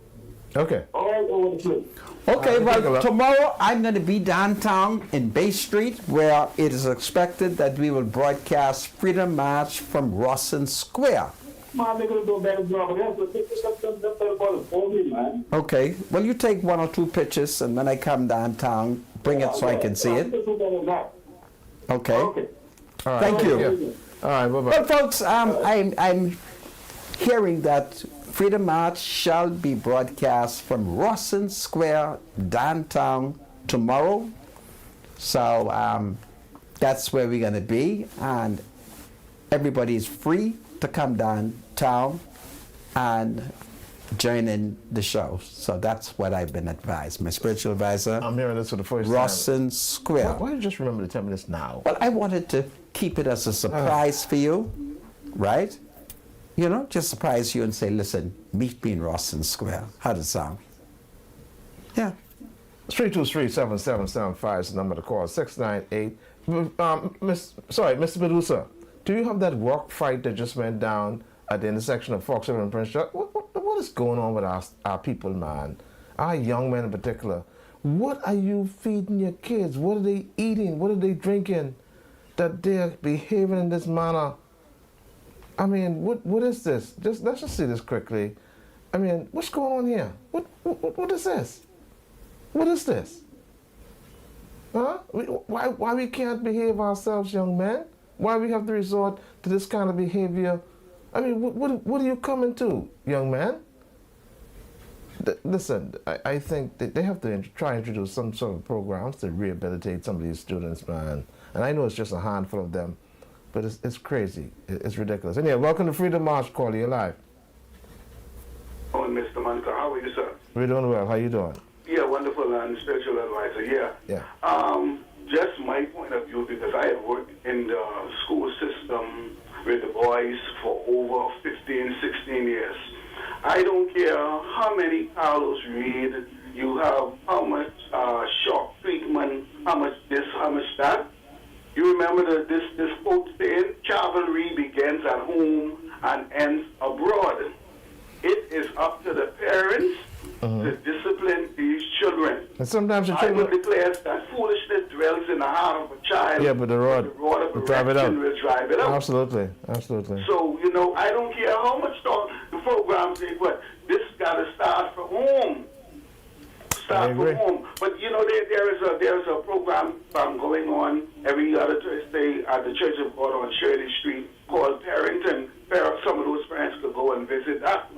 Okay. All over the place. Okay, take a well, look. tomorrow I'm going to be downtown in Bay Street, where it is expected that we will broadcast Freedom March from Rawson Square. Man, they could do a better job of that. So they the billboard is only, man. Okay, well, you take one or two pictures, and when I come downtown, bring it so I can see it. They could do better than that. Okay. Okay. All right. Thank you. Yeah. All right. Bye-bye. Well, folks, I'm hearing that Freedom March shall be broadcast from Rawson Square downtown tomorrow. So that's where we're going to be, and everybody is free to come downtown and join in the show. So that's what I've been advised. My spiritual advisor, I'm hearing this for the first Rawson time. Square. Why you just remember to tell me this now? Well, I wanted to keep it as a surprise for you, right? You know, just surprise you and say, listen, meet me in Rawson Square. How does it sound? Yeah. 323-7775 is the number to call. 698. Mr. Medusa, do you have that work fight that just went down at the intersection of Fox River and Prince George? What is going on with our people, man? Our young men in particular. What are you feeding your kids? What are they eating? What are they drinking? That they're behaving in this manner. I mean, what is this? Let's just see this quickly. I mean, what's going on here? What is this? What is this? Huh? Why we can't behave ourselves, young men? Why we have to resort to this kind of behavior? I mean, what are you coming to, young man? Listen, I think they have to try and introduce some sort of programs to rehabilitate some of these students, man. And I know it's just a handful of them, but it's crazy. It's ridiculous. Anyway, welcome to Freedom March, Callie. You're live. Oh, Mr. Manka, how are you, sir? We're doing well. How you doing? Yeah, wonderful, and spiritual advisor, yeah. Yeah. Just my point of view, because I have worked in the school system with the boys for over 15, 16 years. I don't care how many Carlos Reed you have, how much shock treatment, how much this, how much that. You remember this quote saying, cavalry begins at home and ends abroad. It is up to the parents to discipline these children. And sometimes the I will children... declare that foolishness dwells in the heart of a child. Yeah, but the rod of will drive it out. will drive it out. Absolutely, absolutely. So, you know, I don't care how much the programs they put. This got to start from home. Start from home. But, you know, there is a program going on every other Thursday at the Church of God on Shirley Street called Parenting. Some of those parents could go and visit that.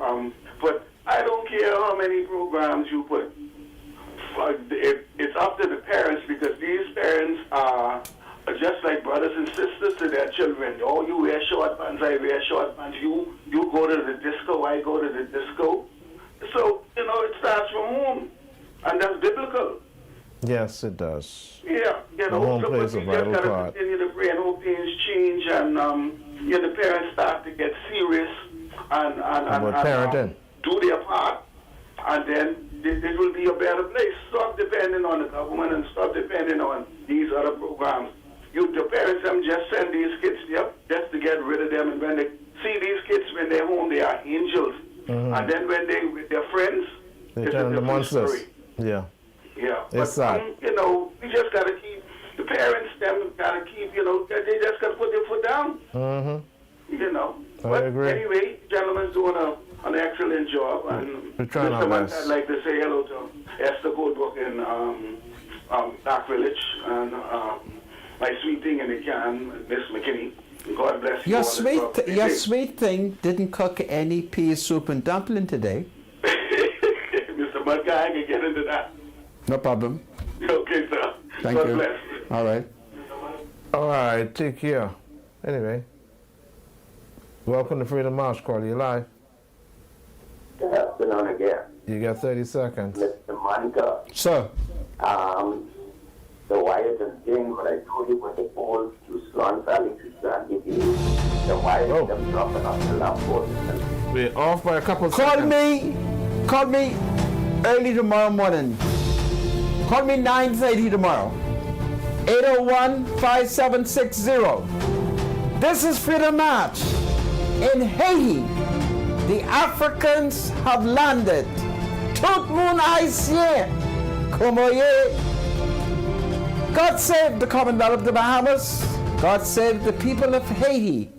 But I don't care how many programs you put. It's up to the parents, because these parents are just like brothers and sisters to their children. Oh, you wear short pants, I wear short pants. You go to the disco, I go to the disco. So, you know, it starts from home. And that's biblical. Yes, it does. Yeah, you know, home so plays a we just vital got to part. continue to pray and hope things change, and the parents start to get serious and parenting. Do their part, and then it will be a better place. Stop depending on the government and stop depending on these other programs. The parents just send these kids there just to get rid of them, and when they see these kids when they're home, they are angels, and then when they with their friends, They it's turn a into different monsters. story. Yeah. Yeah, It's but sad. you know, we just gotta keep the parents. Them gotta keep. You know, they just gotta put their foot down. Mm-hmm. You know. I But agree. anyway, gentlemen's doing a an excellent job. And We're trying our Mr. Munt, best. I'd like to say hello to Esther Goldbrook in Dark Village, and my sweet thing in the can, Miss McKinney. God bless you. Your sweet thing didn't cook any pea soup and dumpling today. Mr. Munt, I can get into that. No problem. Okay, sir. Thank God you. bless. All right. All right, take care. Anyway, welcome to Freedom March. Call you live. Good afternoon again. You got 30 seconds. Mr. Monica, Sir, the wires and thing, what I told you with the poles to Swan Valley to San Diego, the wires, Oh. them dropping off the lampposts. We're off by a couple of call seconds. me early tomorrow morning. Call me 9:30 tomorrow. 801-5760. This is Freedom March. In Haiti, the Africans have landed. Tout moun haïtien. Komoye. God save the Commonwealth of the Bahamas. God save the people of Haiti.